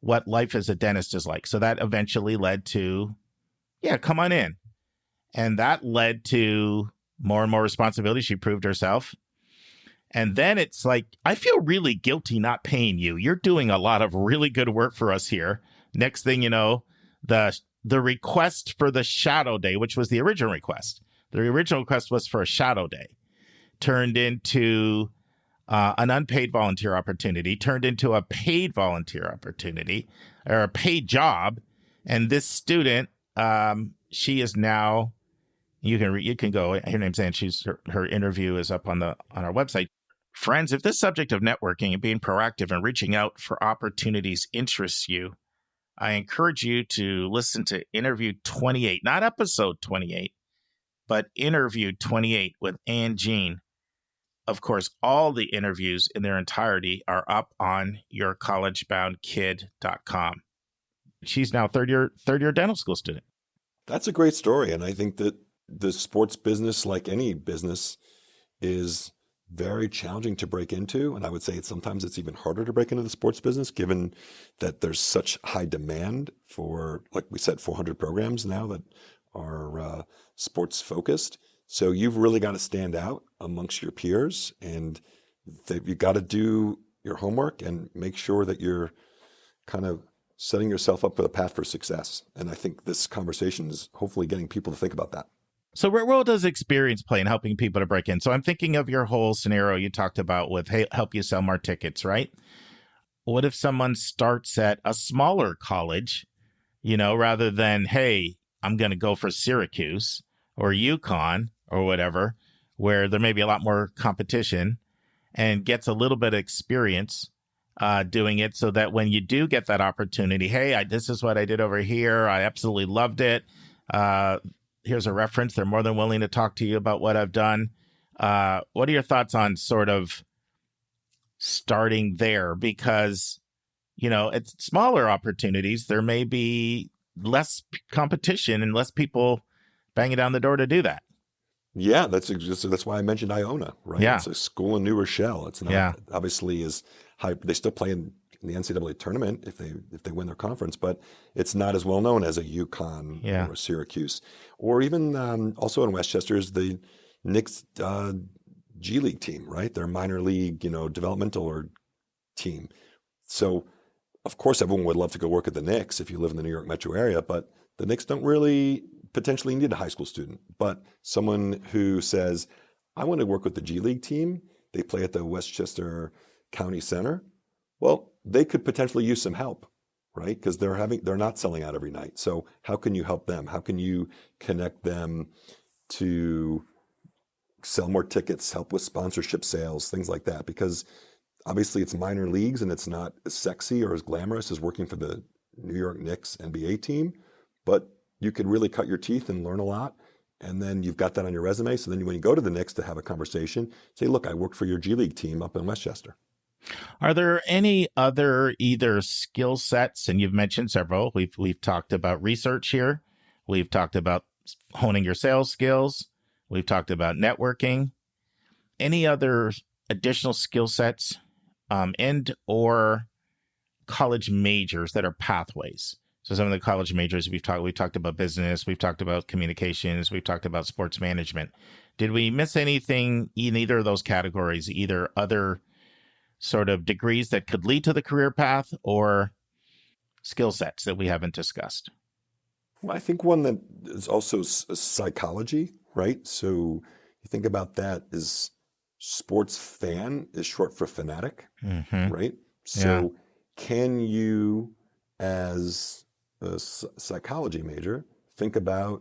what life as a dentist is like. So that eventually led to, come on in. And that led to more and more responsibility. She proved herself. And then it's like, I feel really guilty not paying you. You're doing a lot of really good work for us here. Next thing you know, the request for the shadow day, which was the original request. The original request was for a shadow day. Turned into an unpaid volunteer opportunity, turned into a paid volunteer opportunity, or a paid job. And this student, she is now, you can go, her name's Ann, her interview is up on our website. Friends, if this subject of networking and being proactive and reaching out for opportunities interests you, I encourage you to listen to interview 28, not episode 28, but interview 28 with Ann Jean. Of course, all the interviews in their entirety are up on yourcollegeboundkid.com. She's now third year dental school student. That's a great story. And I think that the sports business, like any business, is very challenging to break into. And I would say sometimes it's even harder to break into the sports business, given that there's such high demand for, like we said, 400 programs now that are sports focused. So you've really got to stand out amongst your peers, and you've got to do your homework and make sure that you're kind of setting yourself up for the path for success. And I think this conversation is hopefully getting people to think about that. So what role does experience play in helping people to break in? So I'm thinking of your whole scenario you talked about with, hey, help you sell more tickets, right? What if someone starts at a smaller college, rather than, hey, I'm going to go for Syracuse or UConn or whatever, where there may be a lot more competition, and gets a little bit of experience doing it, so that when you do get that opportunity, hey, this is what I did over here. I absolutely loved it. Here's a reference. They're more than willing to talk to you about what I've done. What are your thoughts on sort of starting there? Because, it's smaller opportunities. There may be less competition and less people banging down the door to do that. Yeah, that's why I mentioned Iona, right? Yeah. It's a school in New Rochelle. It's not obviously as high. They still play in the NCAA tournament if they win their conference, but it's not as well known as a UConn or a Syracuse, or even also in Westchester is the Knicks G League team, right? Their minor league, developmental team. So of course everyone would love to go work at the Knicks if you live in the New York metro area, but the Knicks don't really potentially need a high school student. But someone who says, I want to work with the G League team, they play at the Westchester County Center. Well, they could potentially use some help, right? Because they're not selling out every night. So how can you help them? How can you connect them to sell more tickets, help with sponsorship sales, things like that? Because obviously it's minor leagues and it's not as sexy or as glamorous as working for the New York Knicks NBA team, but you could really cut your teeth and learn a lot. And then you've got that on your resume. So then when you go to the Knicks to have a conversation, say, look, I worked for your G League team up in Westchester. Are there any other either skill sets, and you've mentioned several, we've talked about research here, we've talked about honing your sales skills, we've talked about networking, any other additional skill sets and or college majors that are pathways? So some of the college majors we've talked about business, we've talked about communications, we've talked about sports management. Did we miss anything in either of those categories, either other sort of degrees that could lead to the career path or skill sets that we haven't discussed? Well, I think one that is also psychology, right? So you think about that is sports fan is short for fanatic, right? So can you, as a psychology major, think about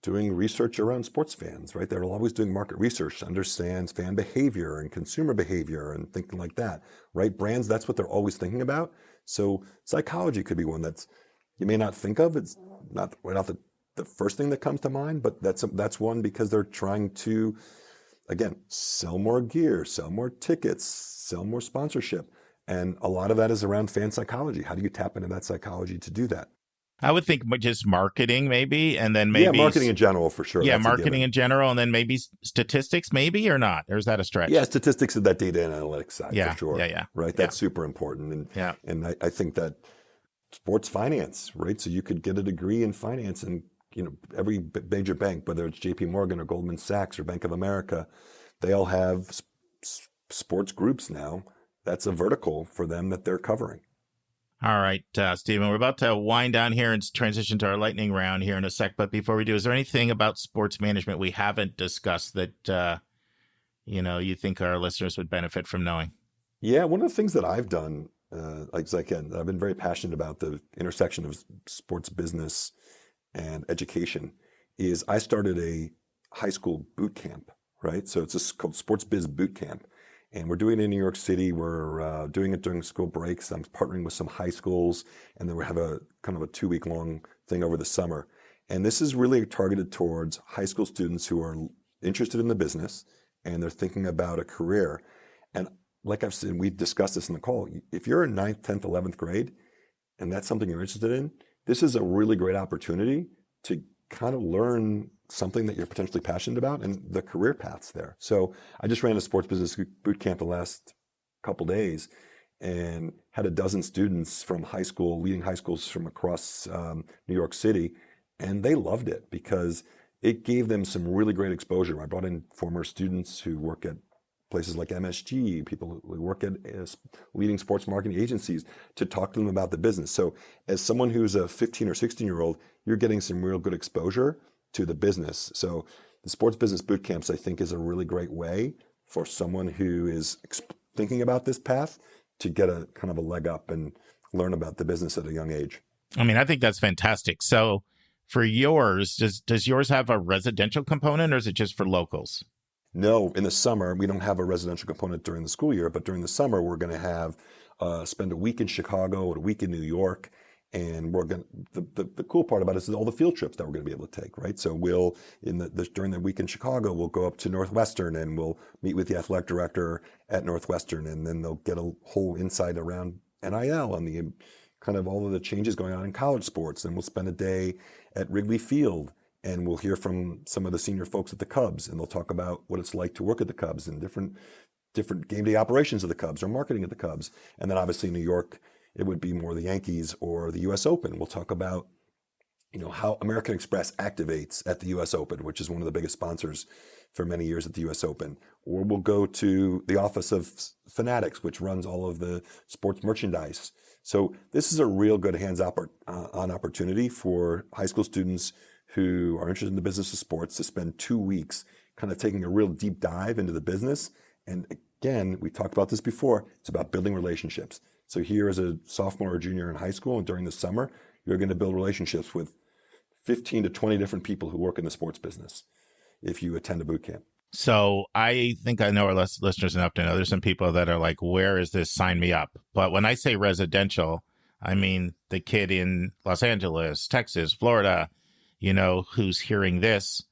doing research around sports fans, right? They're always doing market research to understand fan behavior and consumer behavior and thinking like that, right? Brands, that's what they're always thinking about. So psychology could be one that's you may not think of. It's not right off the first thing that comes to mind, but that's one because they're trying to, again, sell more gear, sell more tickets, sell more sponsorship. And a lot of that is around fan psychology. How do you tap into that psychology to do that? I would think just marketing maybe, and then maybe... Yeah, marketing in general for sure. Yeah, marketing in general, and then maybe statistics maybe, or not? Or is that a stretch? Yeah, statistics is that data and analytics side for sure. Yeah. Right, that's super important. And I think that sports finance, right? So you could get a degree in finance and, every major bank, whether it's JP Morgan or Goldman Sachs or Bank of America, they all have sports groups now. That's a vertical for them that they're covering. All right, Stephen, we're about to wind down here and transition to our lightning round here in a sec. But before we do, is there anything about sports management we haven't discussed that, you think our listeners would benefit from knowing? Yeah, one of the things that I've done Again, I've been very passionate about the intersection of sports business and education. Is I started a high school boot camp, right? So it's called Sports Biz Boot Camp. And we're doing it in New York City. We're doing it during school breaks. I'm partnering with some high schools, and then we have a kind of a 2-week-long thing over the summer. And this is really targeted towards high school students who are interested in the business, and they're thinking about a career. And like I've said, we've discussed this in the call. If you're in 9th, 10th, 11th grade, and that's something you're interested in, this is a really great opportunity to kind of learn something that you're potentially passionate about and the career paths there. So I just ran a sports business boot camp the last couple days and had a dozen students from high school, leading high schools from across New York City, and they loved it because it gave them some really great exposure. I brought in former students who work at places like MSG, people who work at leading sports marketing agencies, to talk to them about the business. So as someone who's a 15 or 16-year-old, you're getting some real good exposure to the business. So the sports business boot camps, I think, is a really great way for someone who is thinking about this path to get a kind of a leg up and learn about the business at a young age. I mean, I think that's fantastic. So for yours, does yours have a residential component, or is it just for locals? No, in the summer, we don't have a residential component during the school year, but during the summer, we're going to have spend a week in Chicago and a week in New York. And we're going to, the cool part about it is all the field trips that we're going to be able to take, right? So we'll, during the week in Chicago, we'll go up to Northwestern and we'll meet with the athletic director at Northwestern, and then they'll get a whole insight around NIL and the kind of all of the changes going on in college sports. And we'll spend a day at Wrigley Field, and we'll hear from some of the senior folks at the Cubs, and they'll talk about what it's like to work at the Cubs and different game day operations of the Cubs or marketing at the Cubs. And then obviously New York, it would be more the Yankees or the U.S. Open. We'll talk about, how American Express activates at the U.S. Open, which is one of the biggest sponsors for many years at the U.S. Open. Or we'll go to the office of Fanatics, which runs all of the sports merchandise. So this is a real good hands-on opportunity for high school students who are interested in the business of sports to spend 2 weeks kind of taking a real deep dive into the business. And again, we talked about this before, it's about building relationships. So here as a sophomore or junior in high school and during the summer, you're going to build relationships with 15 to 20 different people who work in the sports business if you attend a boot camp. So I think I know our listeners enough to know there's some people that are like, where is this? Sign me up. But when I say residential, I mean the kid in Los Angeles, Texas, Florida, who's hearing this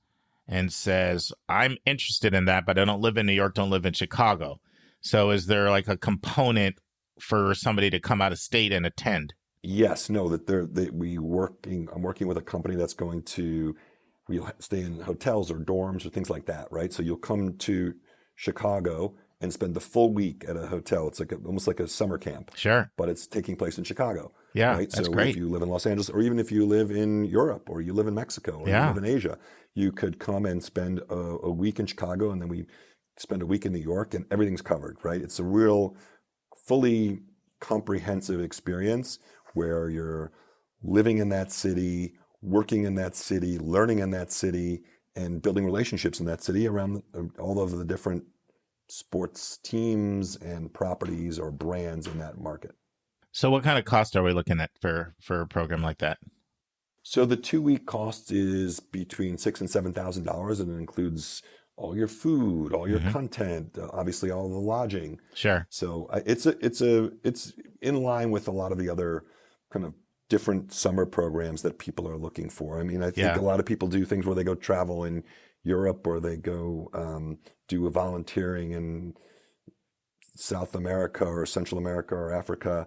and says, I'm interested in that, but I don't live in New York, don't live in Chicago. So is there like a component for somebody to come out of state and attend? Yes, no, I'm working with a company that's going to, we'll stay in hotels or dorms or things like that, right? So you'll come to Chicago and spend the full week at a hotel. It's like almost like a summer camp. Sure. But it's taking place in Chicago. Yeah, right? that's so great. If you live in Los Angeles, or even if you live in Europe, or you live in Mexico, or you live in Asia, you could come and spend a week in Chicago, and then we spend a week in New York, and everything's covered, right? It's a real fully comprehensive experience where you're living in that city, working in that city, learning in that city, and building relationships in that city around all of the different sports teams and properties or brands in that market. So what kind of cost are we looking at for a program like that? So the 2-week cost is between $6,000 and $7,000, and it includes all your food, all your content, obviously all the lodging. Sure. So it's in line with a lot of the other kind of different summer programs that people are looking for. I mean, I think a lot of people do things where they go travel in Europe, or they go do a volunteering in South America or Central America or Africa.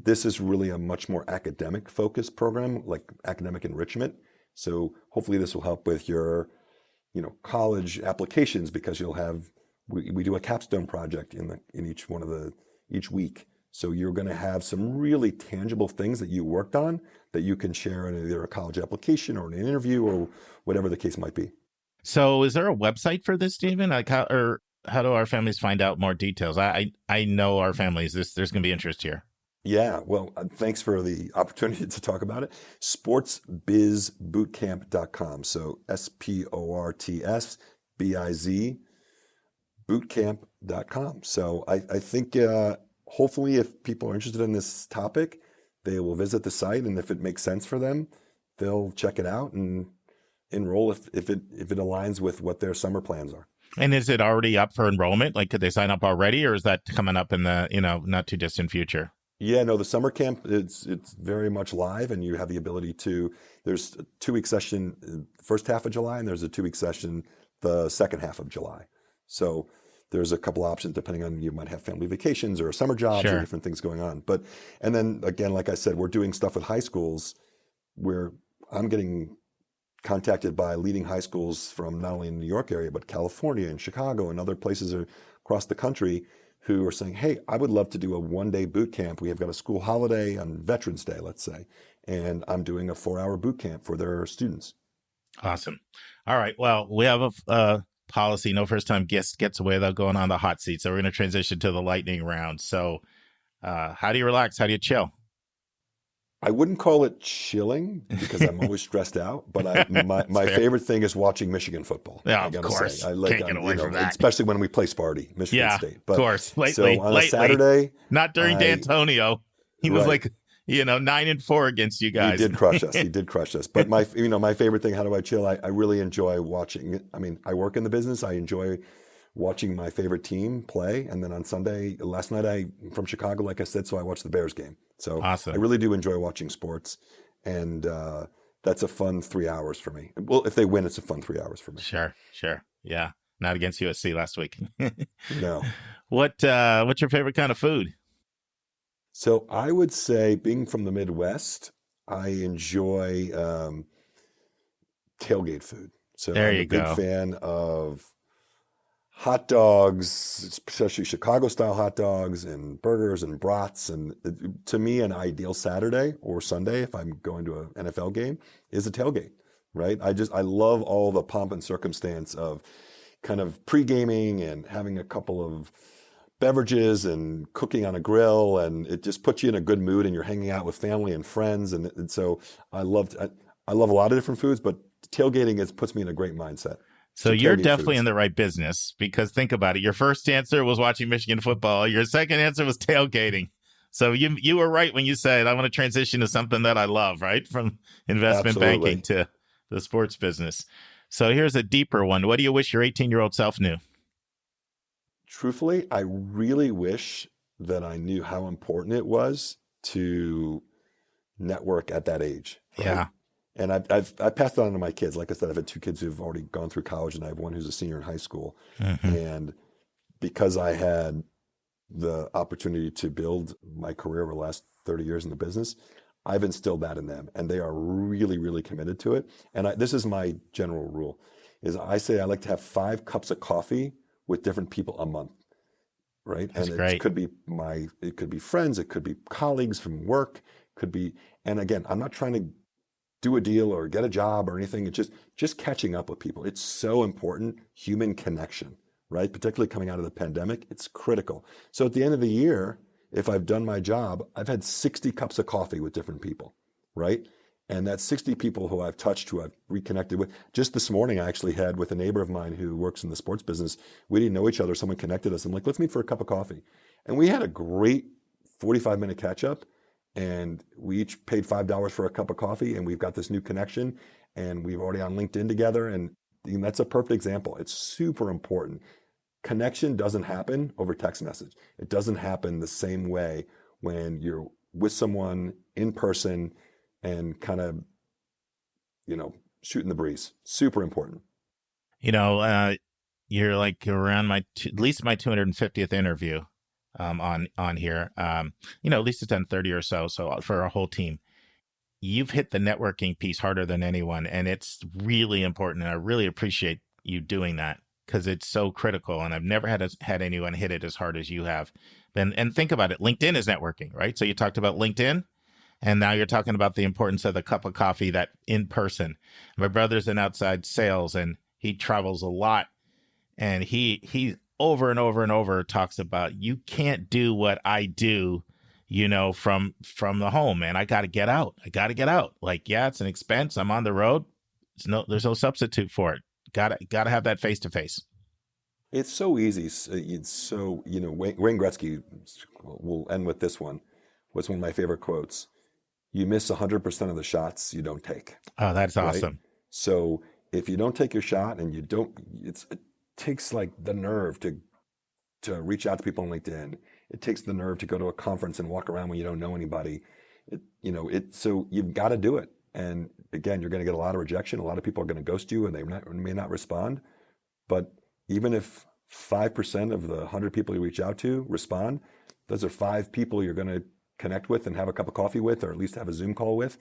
This is really a much more academic focused program, like academic enrichment. So hopefully this will help with your, college applications, because you'll have, we do a capstone project in each week. So you're going to have some really tangible things that you worked on that you can share in either a college application or an interview or whatever the case might be. So is there a website for this, Stephen? Like how do our families find out more details? I know our families, there's going to be interest here. Yeah, well, thanks for the opportunity to talk about it. sportsbizbootcamp.com. So SPORTSBIZ bootcamp.com. So I think hopefully if people are interested in this topic, they will visit the site, and if it makes sense for them, they'll check it out and enroll if it aligns with what their summer plans are. And is it already up for enrollment? Like, could they sign up already, or is that coming up in the, not too distant future? Yeah, no, the summer camp, it's very much live, and you have the ability to, there's a 2-week session the first half of July, and there's a 2-week session the second half of July. So there's a couple options depending on, you might have family vacations or summer jobs or different things going on. And then again, like I said, we're doing stuff with high schools where I'm getting contacted by leading high schools from not only in the New York area, but California and Chicago and other places across the country who are saying, hey, I would love to do a 1-day boot camp. We have got a school holiday on Veterans Day, let's say, and I'm doing a 4-hour boot camp for their students. Awesome. All right. Well, we have a policy, no first time guest gets away without going on the hot seat. So we're going to transition to the lightning round. So how do you relax? How do you chill? I wouldn't call it chilling because I'm always stressed out, but my favorite thing is watching Michigan football. Yeah, of course. I like, can't get away from that. Especially when we play Sparty, Michigan State. But, of course. So on a Saturday. Not during D'Antonio. He was 9-4 against you guys. He did crush us. He did crush us. But my favorite thing, how do I chill? I really enjoy watching. I mean, I work in the business. I enjoy watching my favorite team play. And then on Sunday, last night, I'm from Chicago, like I said, so I watched the Bears game. So awesome. I really do enjoy watching sports. And that's a fun 3 hours for me. Well, if they win, it's a fun 3 hours for me. Sure. Yeah. Not against USC last week. No. What's your favorite kind of food? So I would say, being from the Midwest, I enjoy tailgate food. So I'm a big fan of hot dogs, especially Chicago-style hot dogs and burgers and brats. And to me, an ideal Saturday or Sunday, if I'm going to an NFL game, is a tailgate, right? I love all the pomp and circumstance of kind of pre-gaming and having a couple of beverages and cooking on a grill, and it just puts you in a good mood, and you're hanging out with family and friends. And so I love a lot of different foods, but tailgating puts me in a great mindset. So you're definitely in the right business, because think about it. Your first answer was watching Michigan football. Your second answer was tailgating. So you were right when you said, I want to transition to something that I love, right? From investment banking to the sports business. So here's a deeper one. What do you wish your 18-year-old self knew? Truthfully, I really wish that I knew how important it was to network at that age. Right? Yeah. And I've passed it on to my kids. Like I said, I've had 2 kids who've already gone through college, and I have one who's a senior in high school. Mm-hmm. And because I had the opportunity to build my career over the last 30 years in the business, I've instilled that in them, and they are really, really committed to it. And this is my general rule, is I say I like to have 5 cups of coffee with different people a month, right? That's and great. It could be friends, it could be colleagues from work, and again, I'm not trying to do a deal or get a job or anything. It's just catching up with people. It's so important, human connection, right? Particularly coming out of the pandemic, it's critical. So at the end of the year, if I've done my job, I've had 60 cups of coffee with different people, right? And that's 60 people who I've touched, who I've reconnected with. Just this morning, I actually had with a neighbor of mine who works in the sports business. We didn't know each other. Someone connected us. I'm like, let's meet for a cup of coffee. And we had a great 45-minute catch up. And we each paid $5 for a cup of coffee. And we've got this new connection. And we've already on LinkedIn together. And that's a perfect example. It's super important. Connection doesn't happen over text message. It doesn't happen the same way when you're with someone in person and kind of, shooting the breeze. Super important. You're like around at least my 250th interview on here. At least it's done 30 or so for our whole team. You've hit the networking piece harder than anyone, and it's really important. And I really appreciate you doing that, because it's so critical. And I've never had anyone hit it as hard as you have. And think about it. LinkedIn is networking, right? So you talked about LinkedIn. And now you're talking about the importance of the cup of coffee, that in person. My brother's in outside sales, and he travels a lot. And he over and over and over talks about, you can't do what I do, from the home, man. I got to get out. Like, yeah, it's an expense. I'm on the road. There's no substitute for it. Got to have that face to face. It's so easy. It's so, Wayne Gretzky, we'll end with this one, was one of my favorite quotes. You miss 100% of the shots you don't take, Oh, that's right? awesome. So if you don't take your shot and you don't, it takes like the nerve to reach out to people on LinkedIn. It takes the nerve to go to a conference and walk around when you don't know anybody. So you've got to do it. And again, you're going to get a lot of rejection. A lot of people are going to ghost you and they may not respond. But even if 5% of the 100 people you reach out to respond, those are 5 people you're going to connect with and have a cup of coffee with, or at least have a Zoom call with.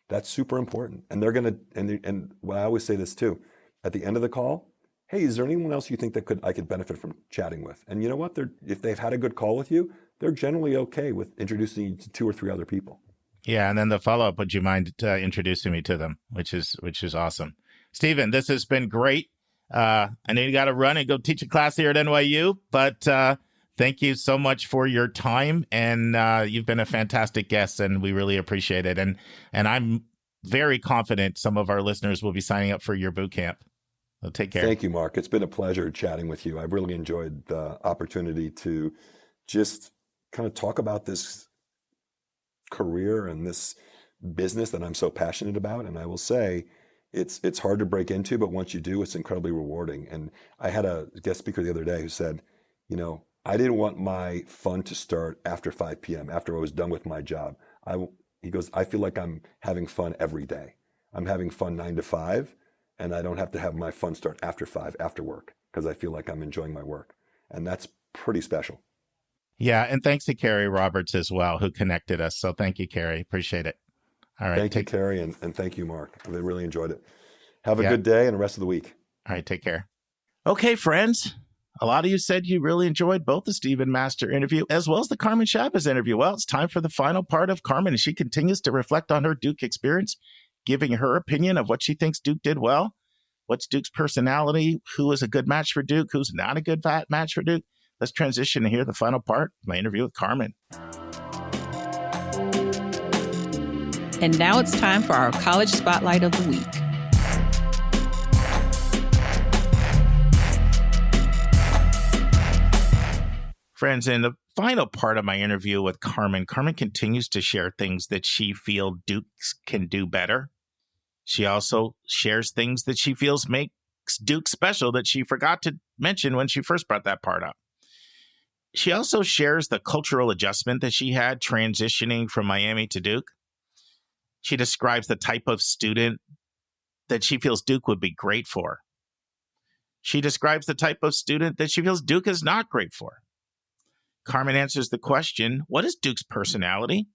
That's super important. And they're going to, and well, I always say this too, at the end of the call, hey, is there anyone else you think that I could benefit from chatting with? And you know what? If they've had a good call with you, they're generally okay with introducing you to 2 or 3 other people. Yeah, and then the follow-up, would you mind introducing me to them, which is awesome. Stephen, this has been great. I know you got to run and go teach a class here at NYU, but thank you so much for your time, and you've been a fantastic guest, and we really appreciate it. And I'm very confident some of our listeners will be signing up for your boot camp. So take care. Thank you, Mark. It's been a pleasure chatting with you. I've really enjoyed the opportunity to just kind of talk about this career and this business that I'm so passionate about. And I will say, it's hard to break into, but once you do, it's incredibly rewarding. And I had a guest speaker the other day who said, I didn't want my fun to start after 5 p.m., after I was done with my job. He goes, I feel like I'm having fun every day. I'm having fun 9 to 5. And I don't have to have my fun start after 5, after work, because I feel like I'm enjoying my work. And that's pretty special. Yeah, and thanks to Carrie Roberts as well, who connected us. So thank you, Carrie. Appreciate it. All right. Thank you, Carrie, and thank you, Mark. I really enjoyed it. Have a good day and the rest of the week. All right, take care. Okay, friends. A lot of you said you really enjoyed both the Stephen Master interview as well as the Carmen Chavez interview. Well, it's time for the final part of Carmen, and she continues to reflect on her Duke experience, giving her opinion of what she thinks Duke did well, what's Duke's personality, who is a good match for Duke, who's not a good match for Duke. Let's transition to hear the final part of my interview with Carmen. And now it's time for our College Spotlight of the Week. Friends, in the final part of my interview with Carmen continues to share things that she feels Duke can do better. She also shares things that she feels makes Duke special that she forgot to mention when she first brought that part up. She also shares the cultural adjustment that she had transitioning from Miami to Duke. She describes the type of student that she feels Duke would be great for. She describes the type of student that she feels Duke is not great for. Carmen answers the question, what is Duke's personality?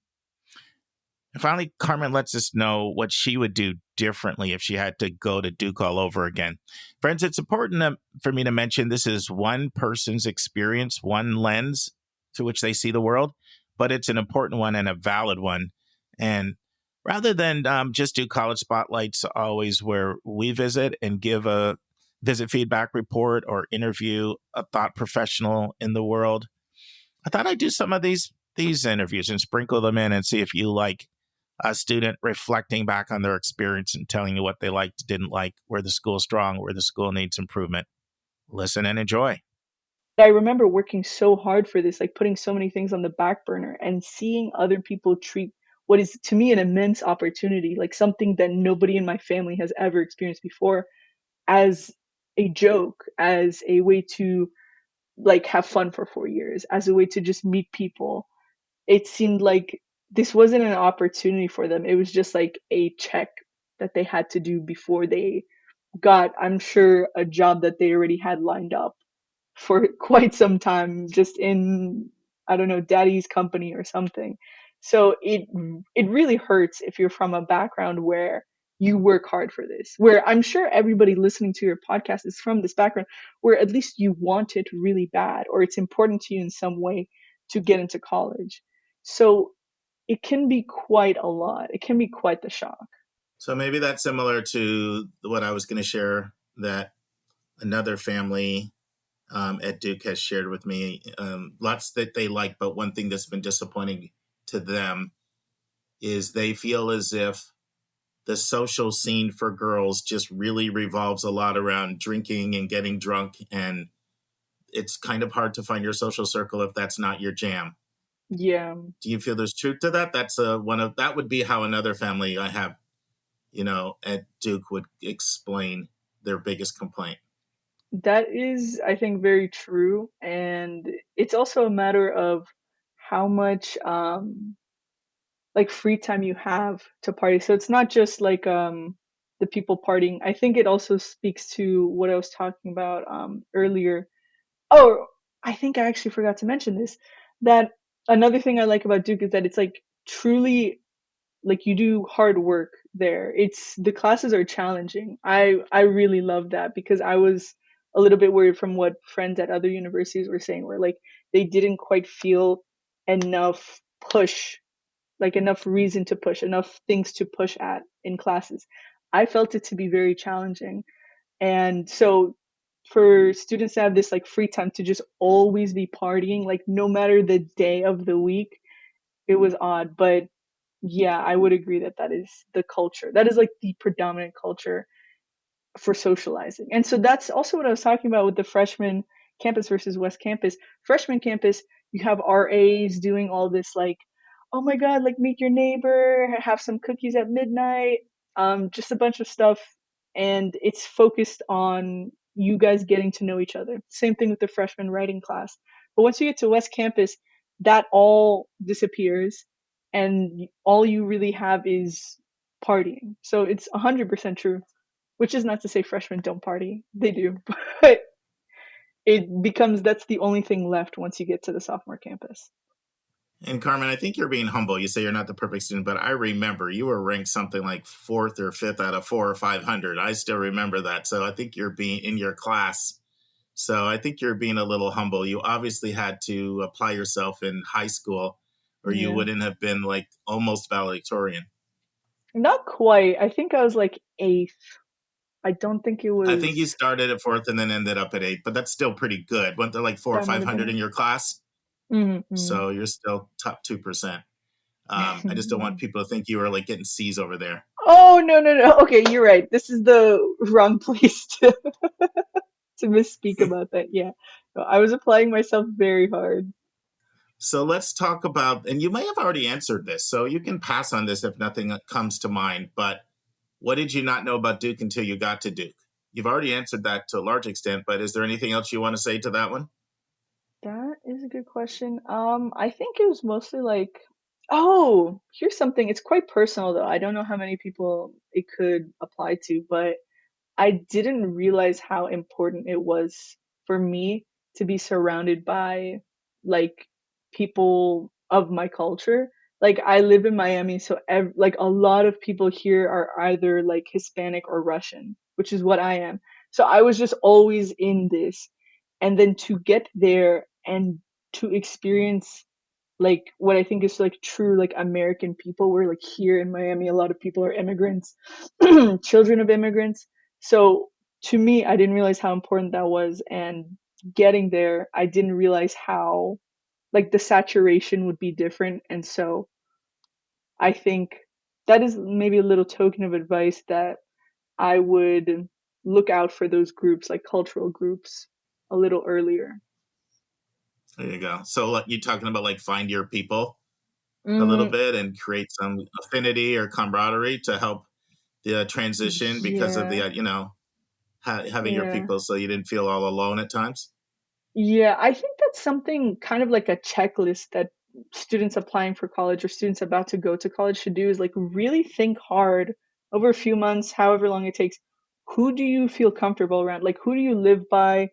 And finally, Carmen lets us know what she would do differently if she had to go to Duke all over again. Friends, it's important for me to mention this is one person's experience, one lens through which they see the world, but it's an important one and a valid one. And rather than just do college spotlights always where we visit and give a visit feedback report or interview a thought professional in the world, I thought I'd do some of these interviews and sprinkle them in and see if you like a student reflecting back on their experience and telling you what they liked, didn't like, where the school's strong, where the school needs improvement. Listen and enjoy. I remember working so hard for this, like putting so many things on the back burner and seeing other people treat what is to me an immense opportunity, like something that nobody in my family has ever experienced before, as a joke, as a way to like have fun for 4 years, as a way to just meet people. It seemed like this wasn't an opportunity for them. It was just like a check that they had to do before they got, I'm sure, a job that they already had lined up for quite some time, just in, I don't know, daddy's company or something. So it really hurts if you're from a background where you work hard for this, where I'm sure everybody listening to your podcast is from this background, where at least you want it really bad, or it's important to you in some way to get into college. So it can be quite a lot. It can be quite the shock. So maybe that's similar to what I was going to share that another family at Duke has shared with me. Lots that they like, but one thing that's been disappointing to them is they feel as if the social scene for girls just really revolves a lot around drinking and getting drunk and it's kind of hard to find your social circle if that's not your jam. Yeah. Do you feel there's truth to that? That's that would be how another family I have, at Duke would explain their biggest complaint. That is, I think, very true. And it's also a matter of how much like free time you have to party. So it's not just like the people partying. I think it also speaks to what I was talking about earlier. Oh, I think I actually forgot to mention this. That another thing I like about Duke is that it's like truly like you do hard work there. It's the classes are challenging. I really love that because I was a little bit worried from what friends at other universities were saying where like they didn't quite feel enough push, like enough reason to push, enough things to push at in classes. I felt it to be very challenging. And so for students to have this like free time to just always be partying, like no matter the day of the week, it was odd. But yeah, I would agree that that is the culture. That is like the predominant culture for socializing. And so that's also what I was talking about with the freshman campus versus West Campus. Freshman campus, you have RAs doing all this like, oh my God, like meet your neighbor, have some cookies at midnight, just a bunch of stuff. And it's focused on you guys getting to know each other. Same thing with the freshman writing class. But once you get to West Campus, that all disappears and all you really have is partying. So it's 100% true. Which is not to say freshmen don't party. They do. But it becomes that's the only thing left once you get to the sophomore campus. And Carmen, I think you're being humble. You say you're not the perfect student, but I remember you were ranked something like 4th or 5th out of 400 or 500. I still remember that. So I think you're being in your class. So I think you're being a little humble. You obviously had to apply yourself in high school or you Yeah. wouldn't have been like almost valedictorian. Not quite. I think I was like 8th. I don't think it I think you was. started at 4th and then ended up at 8th, but that's still pretty good. Went there like 400 or That might have 500 been in your class. it. Mm-hmm. So you're still top 2%. I just don't want people to think you were like getting C's over there. Oh no. Okay, you're right. This is the wrong place to to misspeak about that. Yeah. No, I was applying myself very hard. So let's talk about, and you may have already answered this, so you can pass on this if nothing comes to mind, but what did you not know about Duke until you got to Duke? You've already answered that to a large extent, but is there anything else you want to say to that one? That is a good question. I think it was mostly like, oh, here's something. It's quite personal though. I don't know how many people it could apply to, but I didn't realize how important it was for me to be surrounded by like people of my culture. Like I live in Miami, so like a lot of people here are either like Hispanic or Russian, which is what I am. So I was just always in this. And then to get there and to experience like what I think is like true like American people, where like here in Miami a lot of people are immigrants, children of immigrants. So to me, I didn't realize how important that was. And getting there, I didn't realize how like the saturation would be different. And so I think that is maybe a little token of advice that I would look out for those groups, like cultural groups, a little earlier. There you go. So like, you're talking about like find your people a little Mm, bit and create some affinity or camaraderie to help the transition because of yeah, the, having your yeah. people so you didn't feel all alone at times. Yeah, I think that's something kind of like a checklist that students applying for college or students about to go to college should do is like really think hard over a few months, however long it takes. Who do you feel comfortable around? Like, who do you live by?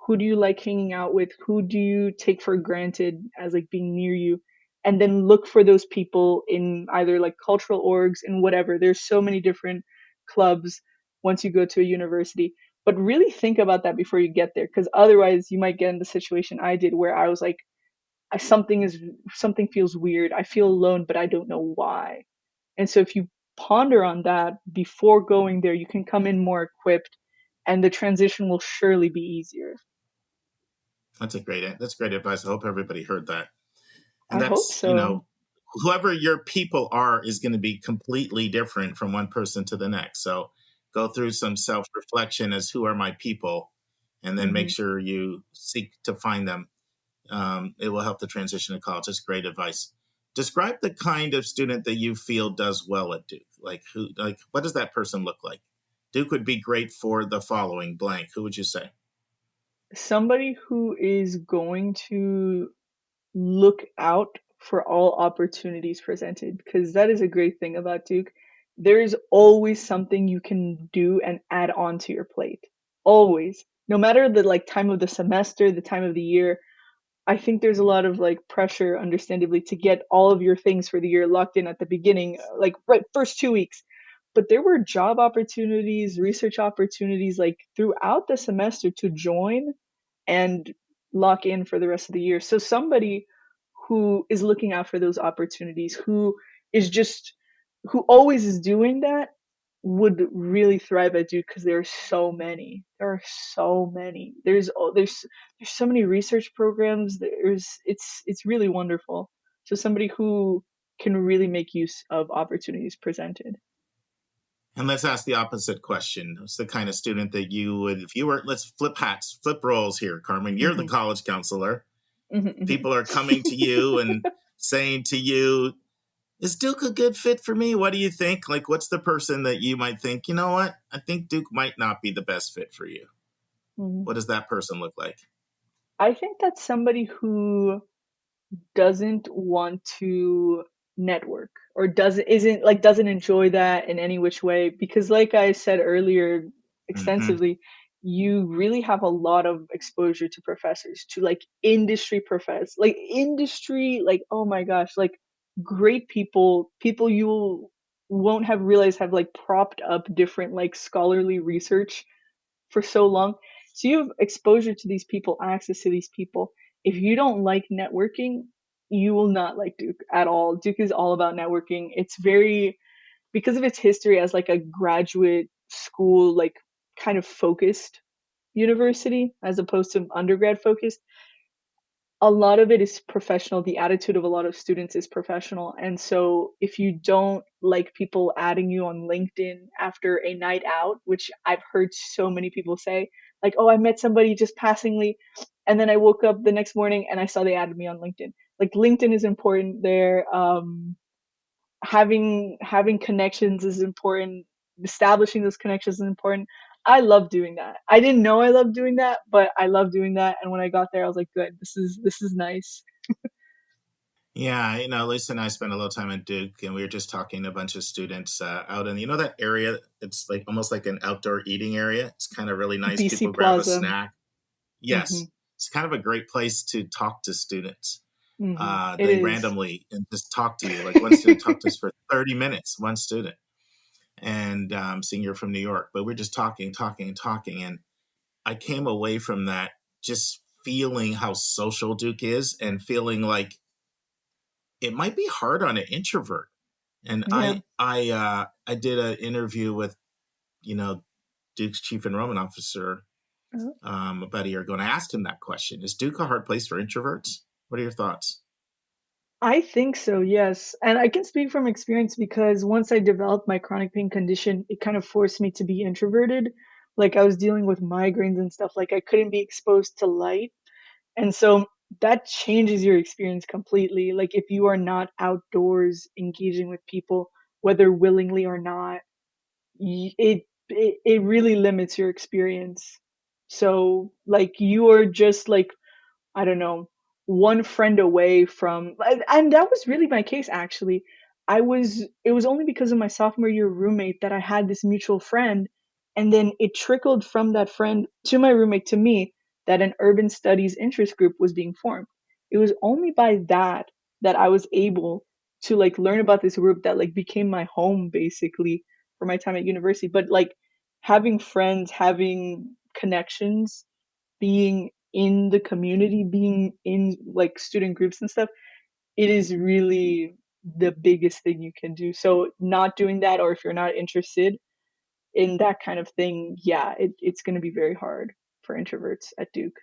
Who do you like hanging out with? Who do you take for granted as like being near you? And then look for those people in either like cultural orgs and whatever. There's so many different clubs once you go to a university, but really think about that before you get there, because otherwise you might get in the situation I did where I was like, something feels weird. I feel alone, but I don't know why. And so if you ponder on that before going there, you can come in more equipped and the transition will surely be easier. That's great advice. I hope everybody heard that. And I hope that's, so. whoever your people are is going to be completely different from one person to the next. So go through some self-reflection as who are my people and then make sure you seek to find them. It will help the transition to college. That's great advice. Describe the kind of student that you feel does well at Duke. What does that person look like? Duke would be great for the following blank. Who would you say? Somebody who is going to look out for all opportunities presented, because that is a great thing about Duke. There's always something you can do and add on to your plate. Always. No matter the time of the semester, the time of the year, I think there's a lot of pressure, understandably, to get all of your things for the year locked in at the beginning, first 2 weeks. But there were job opportunities, research opportunities, throughout the semester to join and lock in for the rest of the year. So somebody who is looking out for those opportunities, who always is doing that, would really thrive at Duke, because there are so many. There's so many research programs. It's really wonderful. So somebody who can really make use of opportunities presented. And let's ask the opposite question. What's the kind of student that you would, if you were, let's flip roles here, Carmen. You're the college counselor. People are coming to you and saying to you, is Duke a good fit for me? What do you think? What's the person that you might think, you know what? I think Duke might not be the best fit for you. What does that person look like? I think that's somebody who doesn't want to network, or doesn't enjoy that in any which way, because like I said earlier extensively, you really have a lot of exposure to professors, to industry professors, oh my gosh, great people you won't have realized have propped up different scholarly research for so long. So you have exposure to these people, access to these people. If you don't like networking, you will not like Duke at all. Duke is all about networking. It's because of its history as a graduate school, kind of focused university as opposed to undergrad focused. A lot of it is professional. The attitude of a lot of students is professional. And so if you don't like people adding you on LinkedIn after a night out, which I've heard so many people say, oh, I met somebody just passingly, and then I woke up the next morning and I saw they added me on LinkedIn. LinkedIn is important there. Having connections is important. Establishing those connections is important. I love doing that. I didn't know I loved doing that, but I love doing that. And when I got there, I was like, good, this is nice. Yeah, Lisa and I spent a little time at Duke, and we were just talking to a bunch of students out in, that area. It's almost like an outdoor eating area. It's kind of really nice. BC People Plaza. Grab a snack. Yes, It's kind of a great place to talk to students. They randomly and just talk to you. One student talked to us for 30 minutes, one student, and senior from New York. But we're just talking. And I came away from that just feeling how social Duke is, and feeling like it might be hard on an introvert. And I did an interview with, Duke's chief enrollment officer about a year ago, and I asked him that question: is Duke a hard place for introverts? What are your thoughts? I think so, yes. And I can speak from experience, because once I developed my chronic pain condition, it kind of forced me to be introverted. I was dealing with migraines and stuff, I couldn't be exposed to light. And so that changes your experience completely. If you are not outdoors engaging with people, whether willingly or not, it really limits your experience. So you are just I don't know, one friend away from, and that was really my case, actually. It was only because of my sophomore year roommate that I had this mutual friend, and then it trickled from that friend to my roommate to me, that an urban studies interest group was being formed. It was only by that I was able to learn about this group that became my home, basically, for my time at university. But having friends, having connections, being in the community, being in student groups and stuff, it is really the biggest thing you can do. So not doing that, or if you're not interested in that kind of thing, it's going to be very hard for introverts at Duke.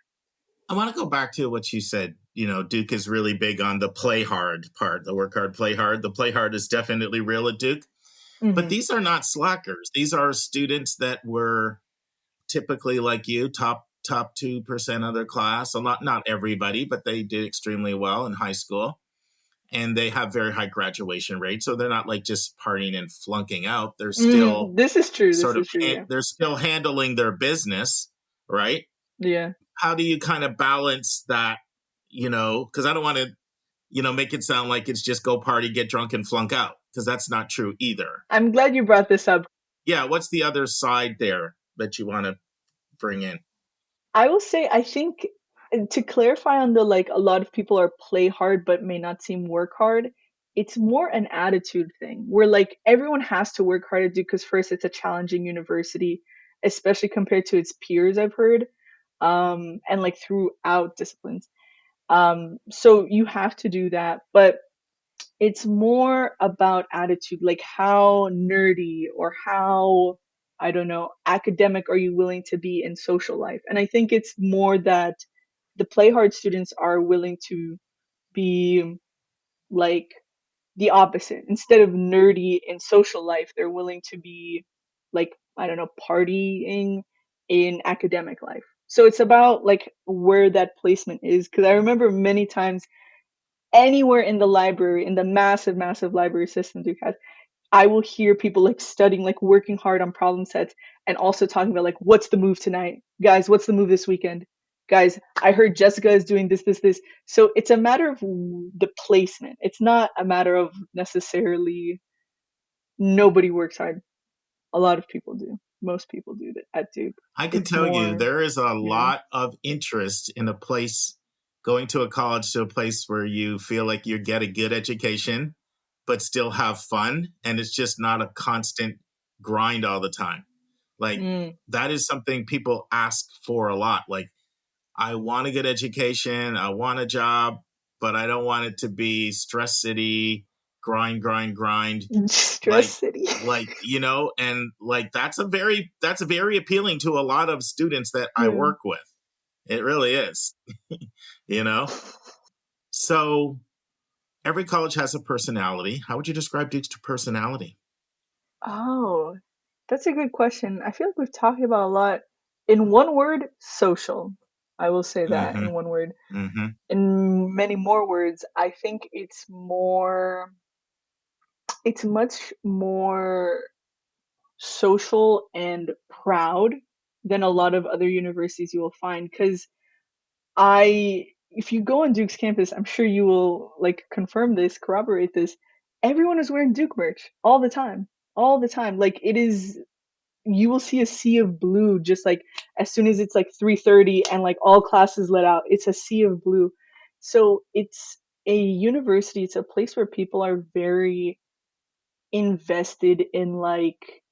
I want to go back to what you said. Duke is really big on the play hard part, the work hard, play hard. The play hard is definitely real at Duke. But these are not slackers. These are students that were typically, like you, top top 2% of their class. A lot, not everybody, but they did extremely well in high school. And they have very high graduation rates. So they're not like just partying and flunking out. They're still This is true. This sort of, is true. Yeah. they're still handling their business, right? Yeah. How do you kind of balance that, because I don't want to, make it sound like it's just go party, get drunk and flunk out, because that's not true either. I'm glad you brought this up. Yeah. What's the other side there that you want to bring in? I will say, I think to clarify on the like, a lot of people are play hard but may not seem work hard. It's more an attitude thing where like everyone has to work hard to do, because first it's a challenging university, especially compared to its peers, I've heard, and like throughout disciplines. So you have to do that, but it's more about attitude, like how nerdy or how, I don't know, academic are you willing to be in social life? And I think it's more that the play hard students are willing to be like the opposite. Instead of nerdy in social life, they're willing to be like, I don't know, partying in academic life. So it's about like where that placement is. Because I remember many times anywhere in the library, in the massive, massive library system Duke has, I will hear people like studying, like working hard on problem sets, and also talking about like, what's the move tonight? Guys, what's the move this weekend? Guys, I heard Jessica is doing this, this, this. So it's a matter of the placement. It's not a matter of necessarily nobody works hard. A lot of people do. Most people do that at Duke. I can It's tell you more, there is a yeah. lot of interest in a place, going to a college, to a place where you feel like you get a good education, but still have fun. And it's just not a constant grind all the time. Like that is something people ask for a lot. Like, I want a good education, I want a job, but I don't want it to be stress city, grind. Stress city. And like that's very appealing to a lot of students that I work with. It really is. So every college has a personality. How would you describe Duke's personality? Oh, that's a good question. I feel like we've talked about a lot. In one word, social. I will say that in one word. Mm-hmm. In many more words, I think it's much more social and proud than a lot of other universities you will find. Because if you go on Duke's campus, I'm sure you will like confirm this, corroborate this. Everyone is wearing Duke merch all the time. All the time. Like it is, you will see a sea of blue just like as soon as it's like 3:30 and like all classes let out, it's a sea of blue. So it's a university, it's a place where people are very invested in like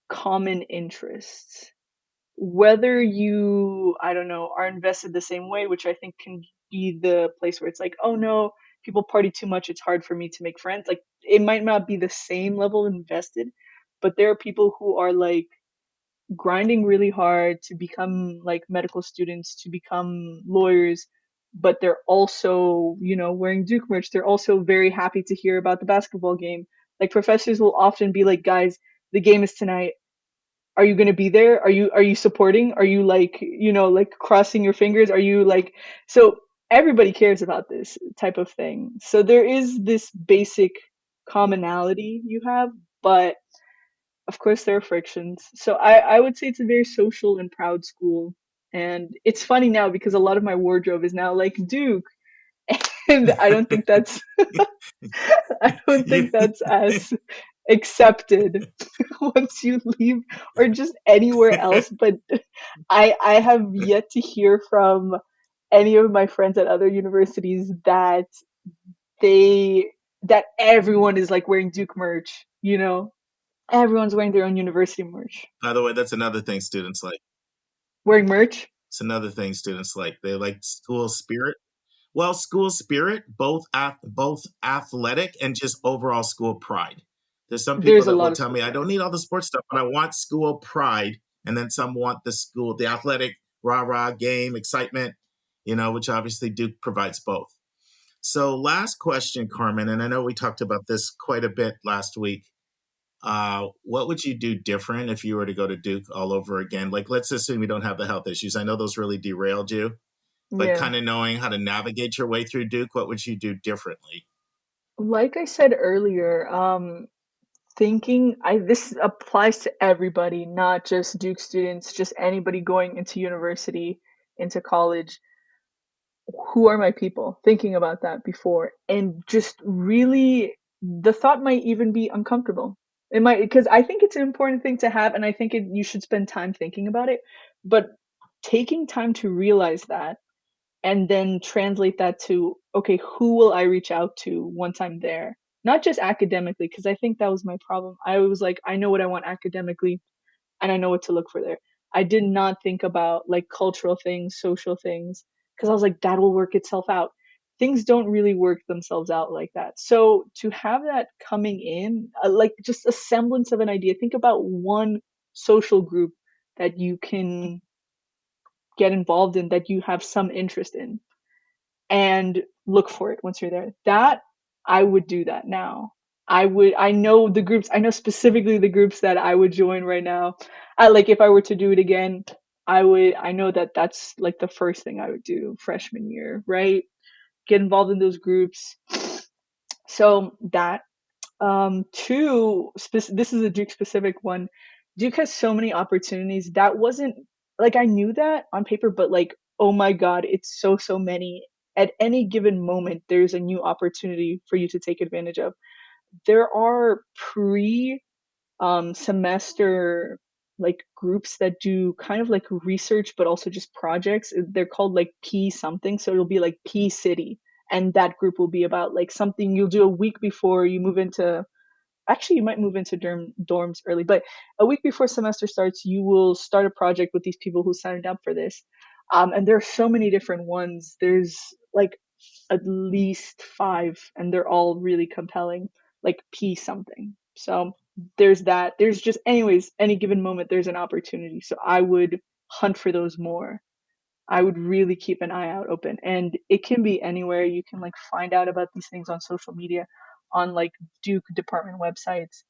common interests. Whether you, I don't know, are invested the same way, which I think can be the place where it's like, oh no, people party too much, it's hard for me to make friends. Like it might not be the same level of invested, but there are people who are like grinding really hard to become like medical students, to become lawyers, but they're also, wearing Duke merch. They're also very happy to hear about the basketball game. Like professors will often be like, guys, the game is tonight. Are you going to be there? Are you supporting? Are you like, like crossing your fingers? Are you like, so everybody cares about this type of thing. So there is this basic commonality you have, but of course there are frictions. So I would say it's a very social and proud school. And it's funny now because a lot of my wardrobe is now like Duke. And I don't think that's as accepted once you leave or just anywhere else. But I have yet to hear from any of my friends at other universities that that everyone is like wearing Duke merch, Everyone's wearing their own university merch. By the way, that's another thing students like. Wearing merch? It's another thing students like. They like school spirit. Well, school spirit, both athletic and just overall school pride. There's some people that will tell me, I don't need all the sports stuff, but I want school pride. And then some want the athletic rah-rah game, excitement, which obviously Duke provides both. So last question, Carmen, and I know we talked about this quite a bit last week. What would you do different if you were to go to Duke all over again? Like, let's assume you don't have the health issues. I know those really derailed you, but Yeah. kind of knowing how to navigate your way through Duke, what would you do differently? Like I said earlier, thinking I this applies to everybody, not just Duke students, just anybody going into university, into college. Who are my people? Thinking about that before, and just really, the thought might even be uncomfortable. It might, because I think it's an important thing to have, and I think you should spend time thinking about it. But taking time to realize that, and then translate that to, okay, who will I reach out to once I'm there? Not just academically, because I think that was my problem. I was like, I know what I want academically, and I know what to look for there. I did not think about like cultural things, social things, because I was like, that will work itself out. Things don't really work themselves out like that. So to have that coming in, like just a semblance of an idea, think about one social group that you can get involved in, that you have some interest in, and look for it once you're there. That I would do that now. I know the groups, I know specifically the groups that I would join right now. I like, if I were to do it again, I know that that's like the first thing I would do freshman year, right? Get involved in those groups. So that, two, this is a Duke specific one. Duke has so many opportunities. That wasn't like, I knew that on paper, but like, oh my God, it's so many. At any given moment, there's a new opportunity for you to take advantage of. There are pre semester like groups that do kind of like research, but also just projects. They're called like P something. So it'll be like P City. And that group will be about like something you'll do a week before you move into, actually you might move into dorms early, but a week before semester starts you will start a project with these people who signed up for this. And there are so many different ones. There's like at least five, and they're all really compelling, like P something. So there's that. There's just, anyways, any given moment there's an opportunity, so I would hunt for those more. I would really keep an eye out open. And it can be anywhere. You can like find out about these things on social media, on like Duke department websites.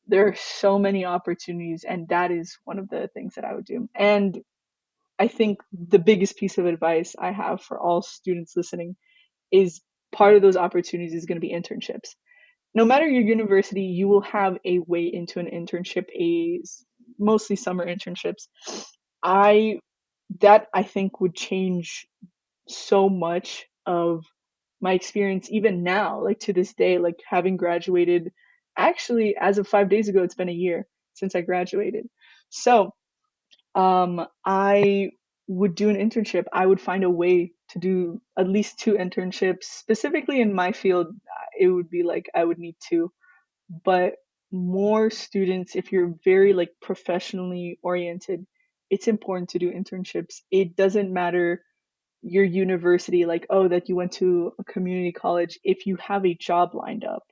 There are so many opportunities, and that is one of the things that I would do. And I think the biggest piece of advice I have for all students listening is, part of those opportunities is going to be internships. No matter your university, you will have a way into an internship, mostly summer internships. I that I think would change so much of my experience even now, like to this day, like having graduated. Actually, as of 5 days ago, it's been a year since I graduated. So I would do an internship. I would find a way to do at least two internships. Specifically in my field, it would be like I would need two. But more students, if you're very like professionally oriented, it's important to do internships. It doesn't matter your university, like, oh, that you went to a community college. If you have a job lined up,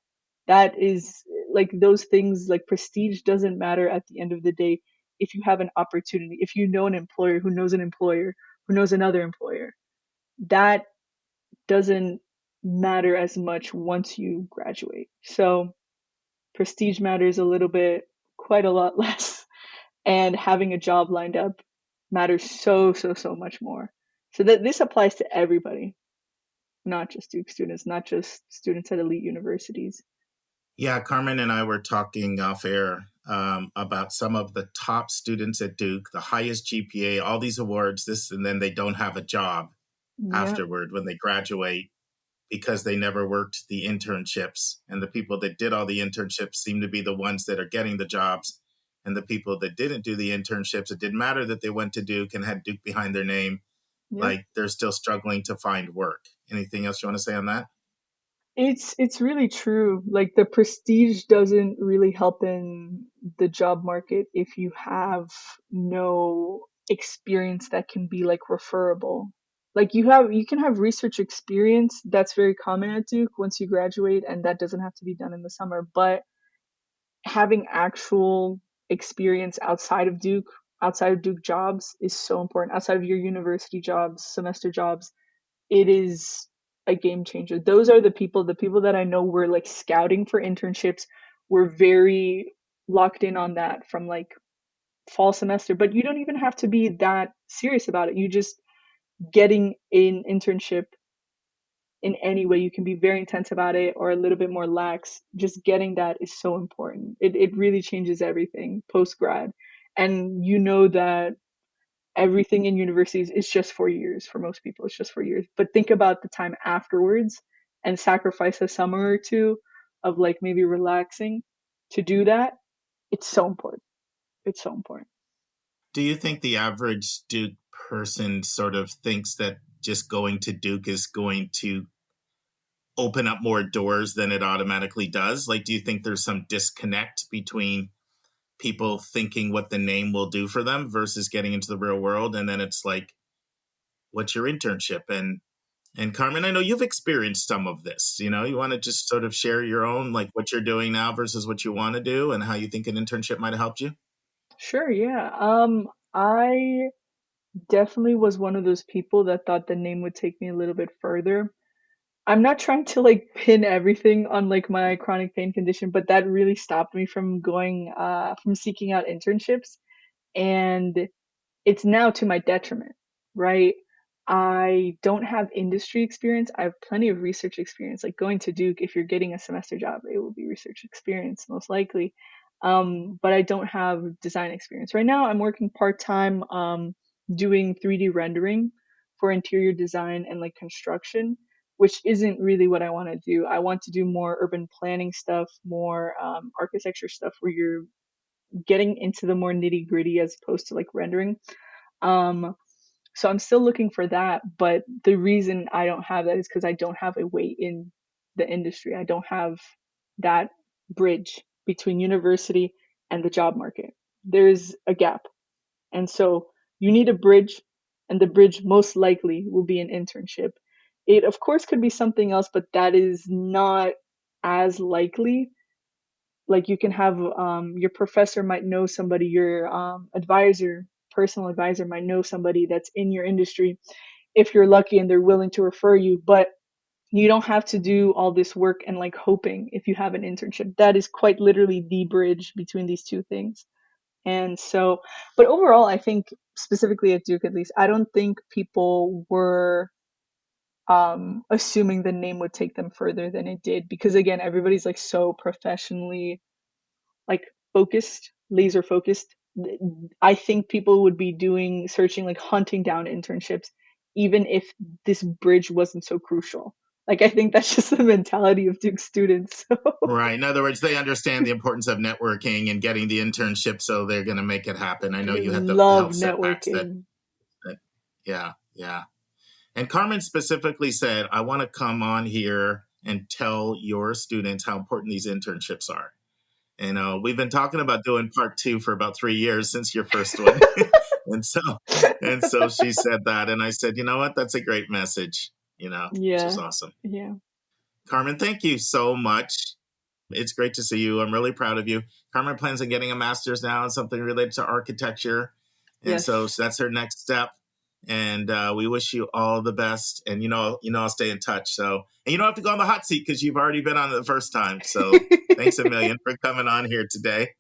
that is like, those things, like prestige doesn't matter at the end of the day. If you have an opportunity, if you know an employer who knows an employer who knows another employer, that doesn't matter as much once you graduate. So prestige matters a little bit, quite a lot less, and having a job lined up matters so much more. So that this applies to everybody, not just Duke students, not just students at elite universities. Yeah, Carmen and I were talking off air about some of the top students at Duke, the highest GPA, all these awards, this, and then they don't have a job Yeah, afterward when they graduate because they never worked the internships. And the people that did all the internships seem to be the ones that are getting the jobs. And the people that didn't do the internships, it didn't matter that they went to Duke and had Duke behind their name, yeah. like they're still struggling to find work. Anything else you want to say on that? It's really true. Like the prestige doesn't really help in the job market if you have no experience that can be like referable. Like you can have research experience, that's very common at Duke once you graduate, and that doesn't have to be done in the summer. But having actual experience outside of Duke jobs is so important. Outside of your university jobs, semester jobs, it is a game changer. Those are the people that I know were like scouting for internships, were very locked in on that from like fall semester, but you don't even have to be that serious about it. You just getting an internship in any way, you can be very intense about it or a little bit more lax. Just getting that is so important. It really changes everything post grad. And you know that everything in universities is just 4 years for most people. It's just 4 years. But think about the time afterwards and sacrifice a summer or two of like maybe relaxing to do that. It's so important. It's so important. Do you think the average Duke person sort of thinks that just going to Duke is going to open up more doors than it automatically does? Like, do you think there's some disconnect between people thinking what the name will do for them versus getting into the real world? And then it's like, what's your internship? And Carmen, I know you've experienced some of this. You know, you want to just sort of share your own, like what you're doing now versus what you want to do and how you think an internship might have helped you? Sure, yeah. I definitely was one of those people that thought the name would take me a little bit further. I'm not trying to like pin everything on like my chronic pain condition, but that really stopped me from going from seeking out internships. And it's now to my detriment, right? I don't have industry experience. I have plenty of research experience. Like going to Duke, if you're getting a semester job, it will be research experience most likely. But I don't have design experience. Right now, I'm working part-time doing 3D rendering for interior design and like construction, which isn't really what I want to do. I want to do more urban planning stuff, more architecture stuff where you're getting into the more nitty gritty as opposed to like rendering. Um, so I'm still looking for that, but the reason I don't have that is because I don't have a way in the industry. I don't have that bridge between university and the job market. There's a gap. And so you need a bridge, and the bridge most likely will be an internship. It, of course, could be something else, but that is not as likely. Like you can have your professor might know somebody, your advisor, personal advisor might know somebody that's in your industry if you're lucky and they're willing to refer you, but you don't have to do all this work and like hoping if you have an internship. That is quite literally the bridge between these two things. And so, but overall, I think specifically at Duke, at least, I don't think people were assuming the name would take them further than it did because again, everybody's like so professionally like focused, laser focused. I think people would be searching, like hunting down internships, even if this bridge wasn't so crucial. Like, I think that's just the mentality of Duke students. So. Right. In other words, they understand the importance of networking and getting the internship, so they're going to make it happen. I know I you had the love health setbacks networking. yeah, yeah. And Carmen specifically said, I want to come on here and tell your students how important these internships are. And we've been talking about doing part 2 for about 3 years since your first one. and so she said that. And I said, you know what? That's a great message, which is Yeah, awesome. yeah. Carmen, thank you so much. It's great to see you. I'm really proud of you. Carmen plans on getting a master's now in something related to architecture. And so Yes. that's her next step. And we wish you all the best. And, I'll stay in touch. So, and you don't have to go on the hot seat because you've already been on it the first time. So thanks a million for coming on here today.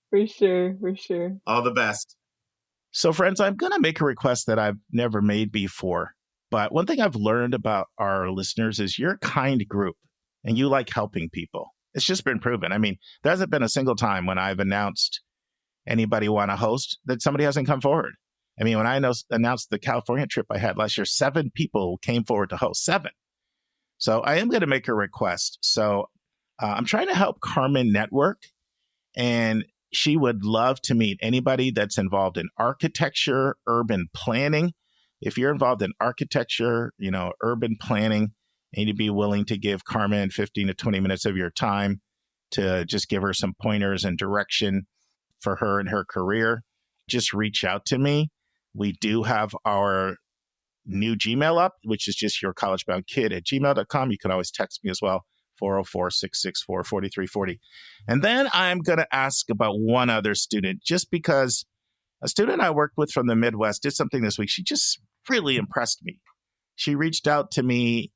For sure, for sure. All the best. So, friends, I'm going to make a request that I've never made before. But one thing I've learned about our listeners is you're a kind group and you like helping people. It's just been proven. I mean, there hasn't been a single time when I've announced anybody want to host that somebody hasn't come forward. I mean, when I announced the California trip I had last year, 7 people came forward to host, 7. So I am going to make a request. So I'm trying to help Carmen network, and she would love to meet anybody that's involved in architecture, urban planning. If you're involved in architecture, urban planning, and you'd be willing to give Carmen 15 to 20 minutes of your time to just give her some pointers and direction for her and her career, just reach out to me. We do have our new Gmail up, which is just yourcollegeboundkid@gmail.com. You can always text me as well, 404-664-4340. And then I'm going to ask about one other student, just because a student I worked with from the Midwest did something this week. She just really impressed me. She reached out to me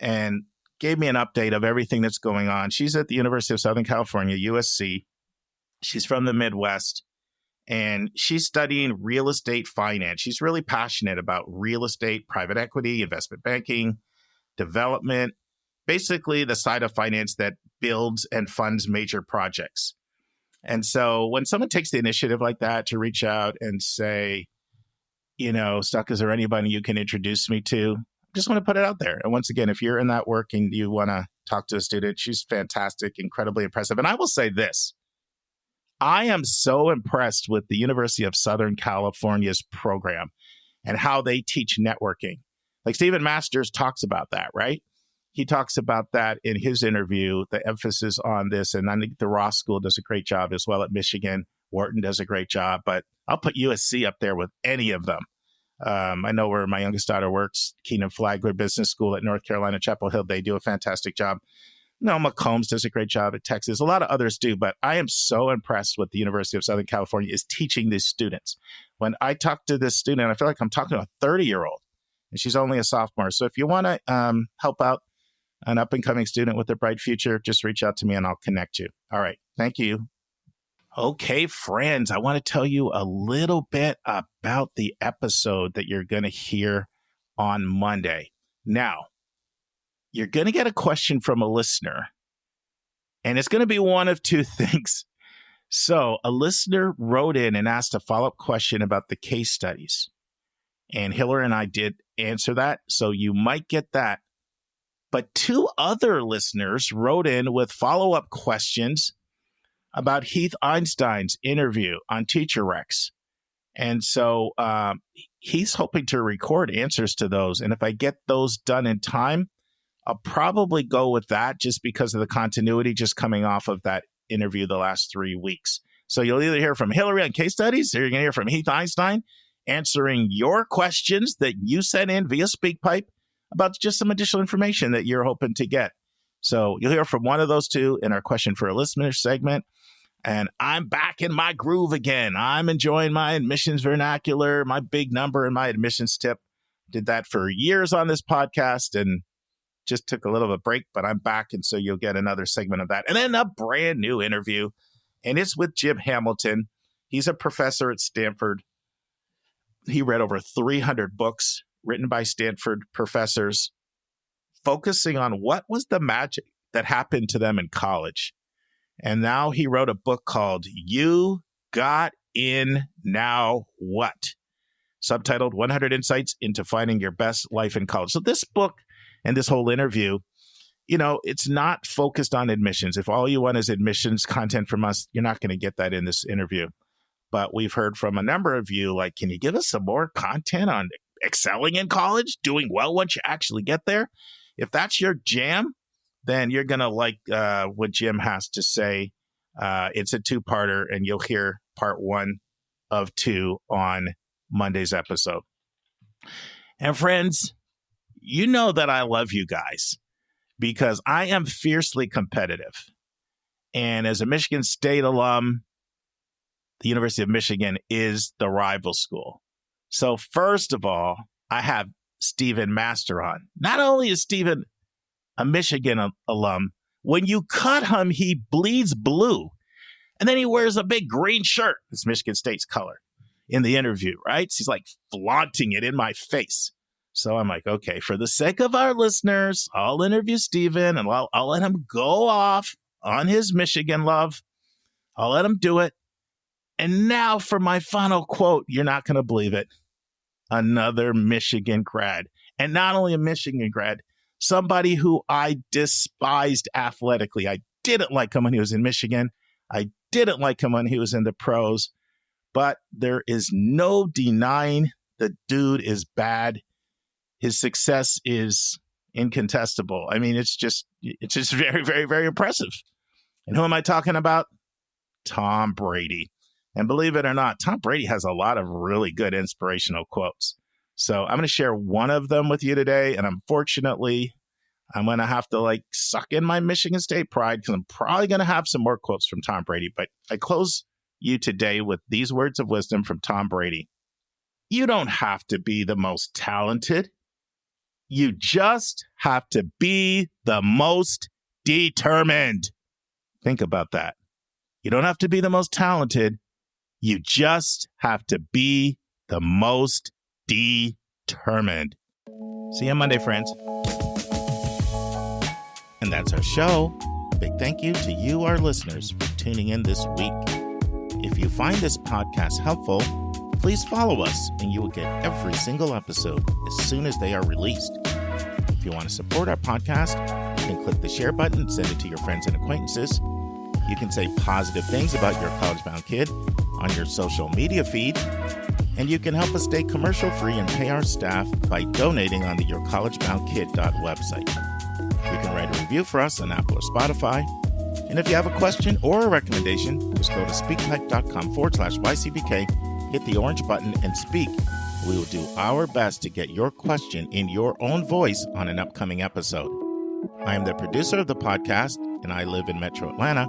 and gave me an update of everything that's going on. She's at the University of Southern California, USC. She's from the Midwest, and she's studying real estate finance. She's really passionate about real estate, private equity, investment banking, development, basically the side of finance that builds and funds major projects. And so when someone takes the initiative like that to reach out and say, Stuck, is there anybody you can introduce me to? I just want to put it out there. And once again, if you're in that work and you want to talk to a student, she's fantastic, incredibly impressive. And I will say this. I am so impressed with the University of Southern California's program and how they teach networking. Like Stephen Masters talks about that, right? He talks about that in his interview, the emphasis on this. And I think the Ross School does a great job as well at Michigan. Wharton does a great job, but I'll put USC up there with any of them. I know where my youngest daughter works, Keenan Flagler Business School at North Carolina, Chapel Hill. They do a fantastic job. McCombs does a great job at Texas. A lot of others do, but I am so impressed with the University of Southern California is teaching these students. When I talk to this student, I feel like I'm talking to a 30-year-old, and she's only a sophomore. So if you want to help out an up-and-coming student with a bright future, just reach out to me and I'll connect you. All right. Thank you. Okay, friends, I want to tell you a little bit about the episode that you're going to hear on Monday. Now, you're going to get a question from a listener, and it's going to be one of two things. So a listener wrote in and asked a follow-up question about the case studies, and Hillary and I did answer that, so you might get that. But two other listeners wrote in with follow-up questions about Heath Einstein's interview on Teacher Rex. And so he's hoping to record answers to those. And if I get those done in time, I'll probably go with that just because of the continuity just coming off of that interview the last 3 weeks. So you'll either hear from Hillary on case studies, or you're going to hear from Heath Einstein answering your questions that you sent in via SpeakPipe about just some additional information that you're hoping to get. So you'll hear from one of those two in our question for a listener segment. And I'm back in my groove again. I'm enjoying my admissions vernacular, my big number and my admissions tip. Did that for years on this podcast and just took a little of a break, but I'm back. And so you'll get another segment of that. And then a brand new interview. And it's with Jim Hamilton. He's a professor at Stanford. He read over 300 books written by Stanford professors, focusing on what was the magic that happened to them in college. And now he wrote a book called You Got In, Now What? Subtitled 100 Insights into Finding Your Best Life in College. So this book and this whole interview, it's not focused on admissions. If all you want is admissions content from us, you're not going to get that in this interview. But we've heard from a number of you, like, can you give us some more content on excelling in college, doing well once you actually get there? If that's your jam, then you're going to like what Jim has to say. It's a two-parter, and you'll hear part 1 of 2 on Monday's episode. And friends, you know that I love you guys because I am fiercely competitive. And as a Michigan State alum, the University of Michigan is the rival school. So first of all, I have Stephen Master on. Not only is Stephen a Michigan alum, when you cut him, he bleeds blue. And then he wears a big green shirt. It's Michigan State's color in the interview, right? So he's like flaunting it in my face. So I'm like, okay, for the sake of our listeners, I'll interview Stephen and I'll let him go off on his Michigan love. I'll let him do it. And now for my final quote, you're not going to believe it. Another Michigan grad. And not only a Michigan grad, somebody who I despised athletically. I didn't like him when he was in Michigan. I didn't like him when he was in the pros. But there is no denying the dude is bad. His success is incontestable. I mean, it's just very, very, very impressive. And who am I talking about? Tom Brady. And believe it or not, Tom Brady has a lot of really good inspirational quotes. So I'm going to share one of them with you today. And unfortunately, I'm going to have to suck in my Michigan State pride because I'm probably going to have some more quotes from Tom Brady. But I close you today with these words of wisdom from Tom Brady. You don't have to be the most talented. You just have to be the most determined. Think about that. You don't have to be the most talented. You just have to be the most determined. See you on Monday, friends. And that's our show. A big thank you to you, our listeners, for tuning in this week. If you find this podcast helpful, please follow us and you will get every single episode as soon as they are released. If you want to support our podcast, you can click the share button and send it to your friends and acquaintances. You can say positive things about your college-bound kid on your social media feed. And you can help us stay commercial-free and pay our staff by donating on the yourcollegeboundkid website. You can write a review for us on Apple or Spotify. And if you have a question or a recommendation, just go to speakpipe.com/YCBK, hit the orange button, and speak. We will do our best to get your question in your own voice on an upcoming episode. I am the producer of the podcast, and I live in Metro Atlanta.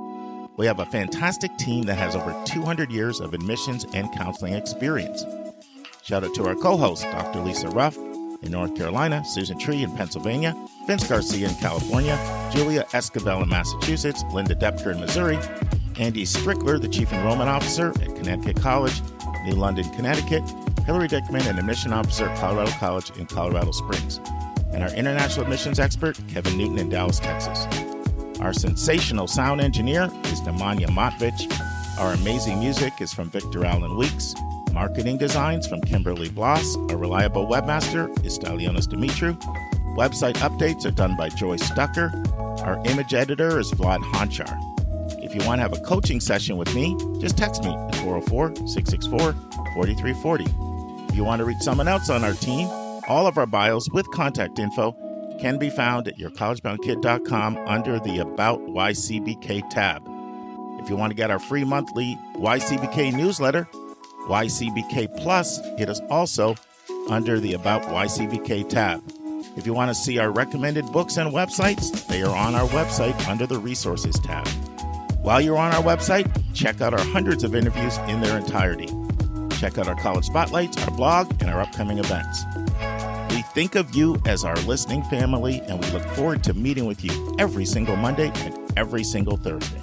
We have a fantastic team that has over 200 years of admissions and counseling experience. Shout out to our co-host, Dr. Lisa Ruff in North Carolina, Susan Tree in Pennsylvania, Vince Garcia in California, Julia Escobar in Massachusetts, Linda Depker in Missouri, Andy Strickler, the Chief Enrollment Officer at Connecticut College, New London, Connecticut, Hillary Dickman, an Admission Officer at Colorado College in Colorado Springs, and our International Admissions Expert, Kevin Newton in Dallas, Texas. Our sensational sound engineer is Nemanja Motvich. Our amazing music is from Victor Allen Weeks. Marketing designs from Kimberly Bloss. Our reliable webmaster is Stylionis Dimitru. Website updates are done by Joyce Stucker. Our image editor is Vlad Honchar. If you want to have a coaching session with me, just text me at 404-664-4340. If you want to reach someone else on our team, all of our bios with contact info can be found at yourcollegeboundkid.com under the About YCBK tab. If you want to get our free monthly YCBK newsletter, YCBK Plus, it is also under the About YCBK tab. If you want to see our recommended books and websites, they are on our website under the Resources tab. While you're on our website, check out our hundreds of interviews in their entirety. Check out our college spotlights, our blog, and our upcoming events. We think of you as our listening family, and we look forward to meeting with you every single Monday and every single Thursday.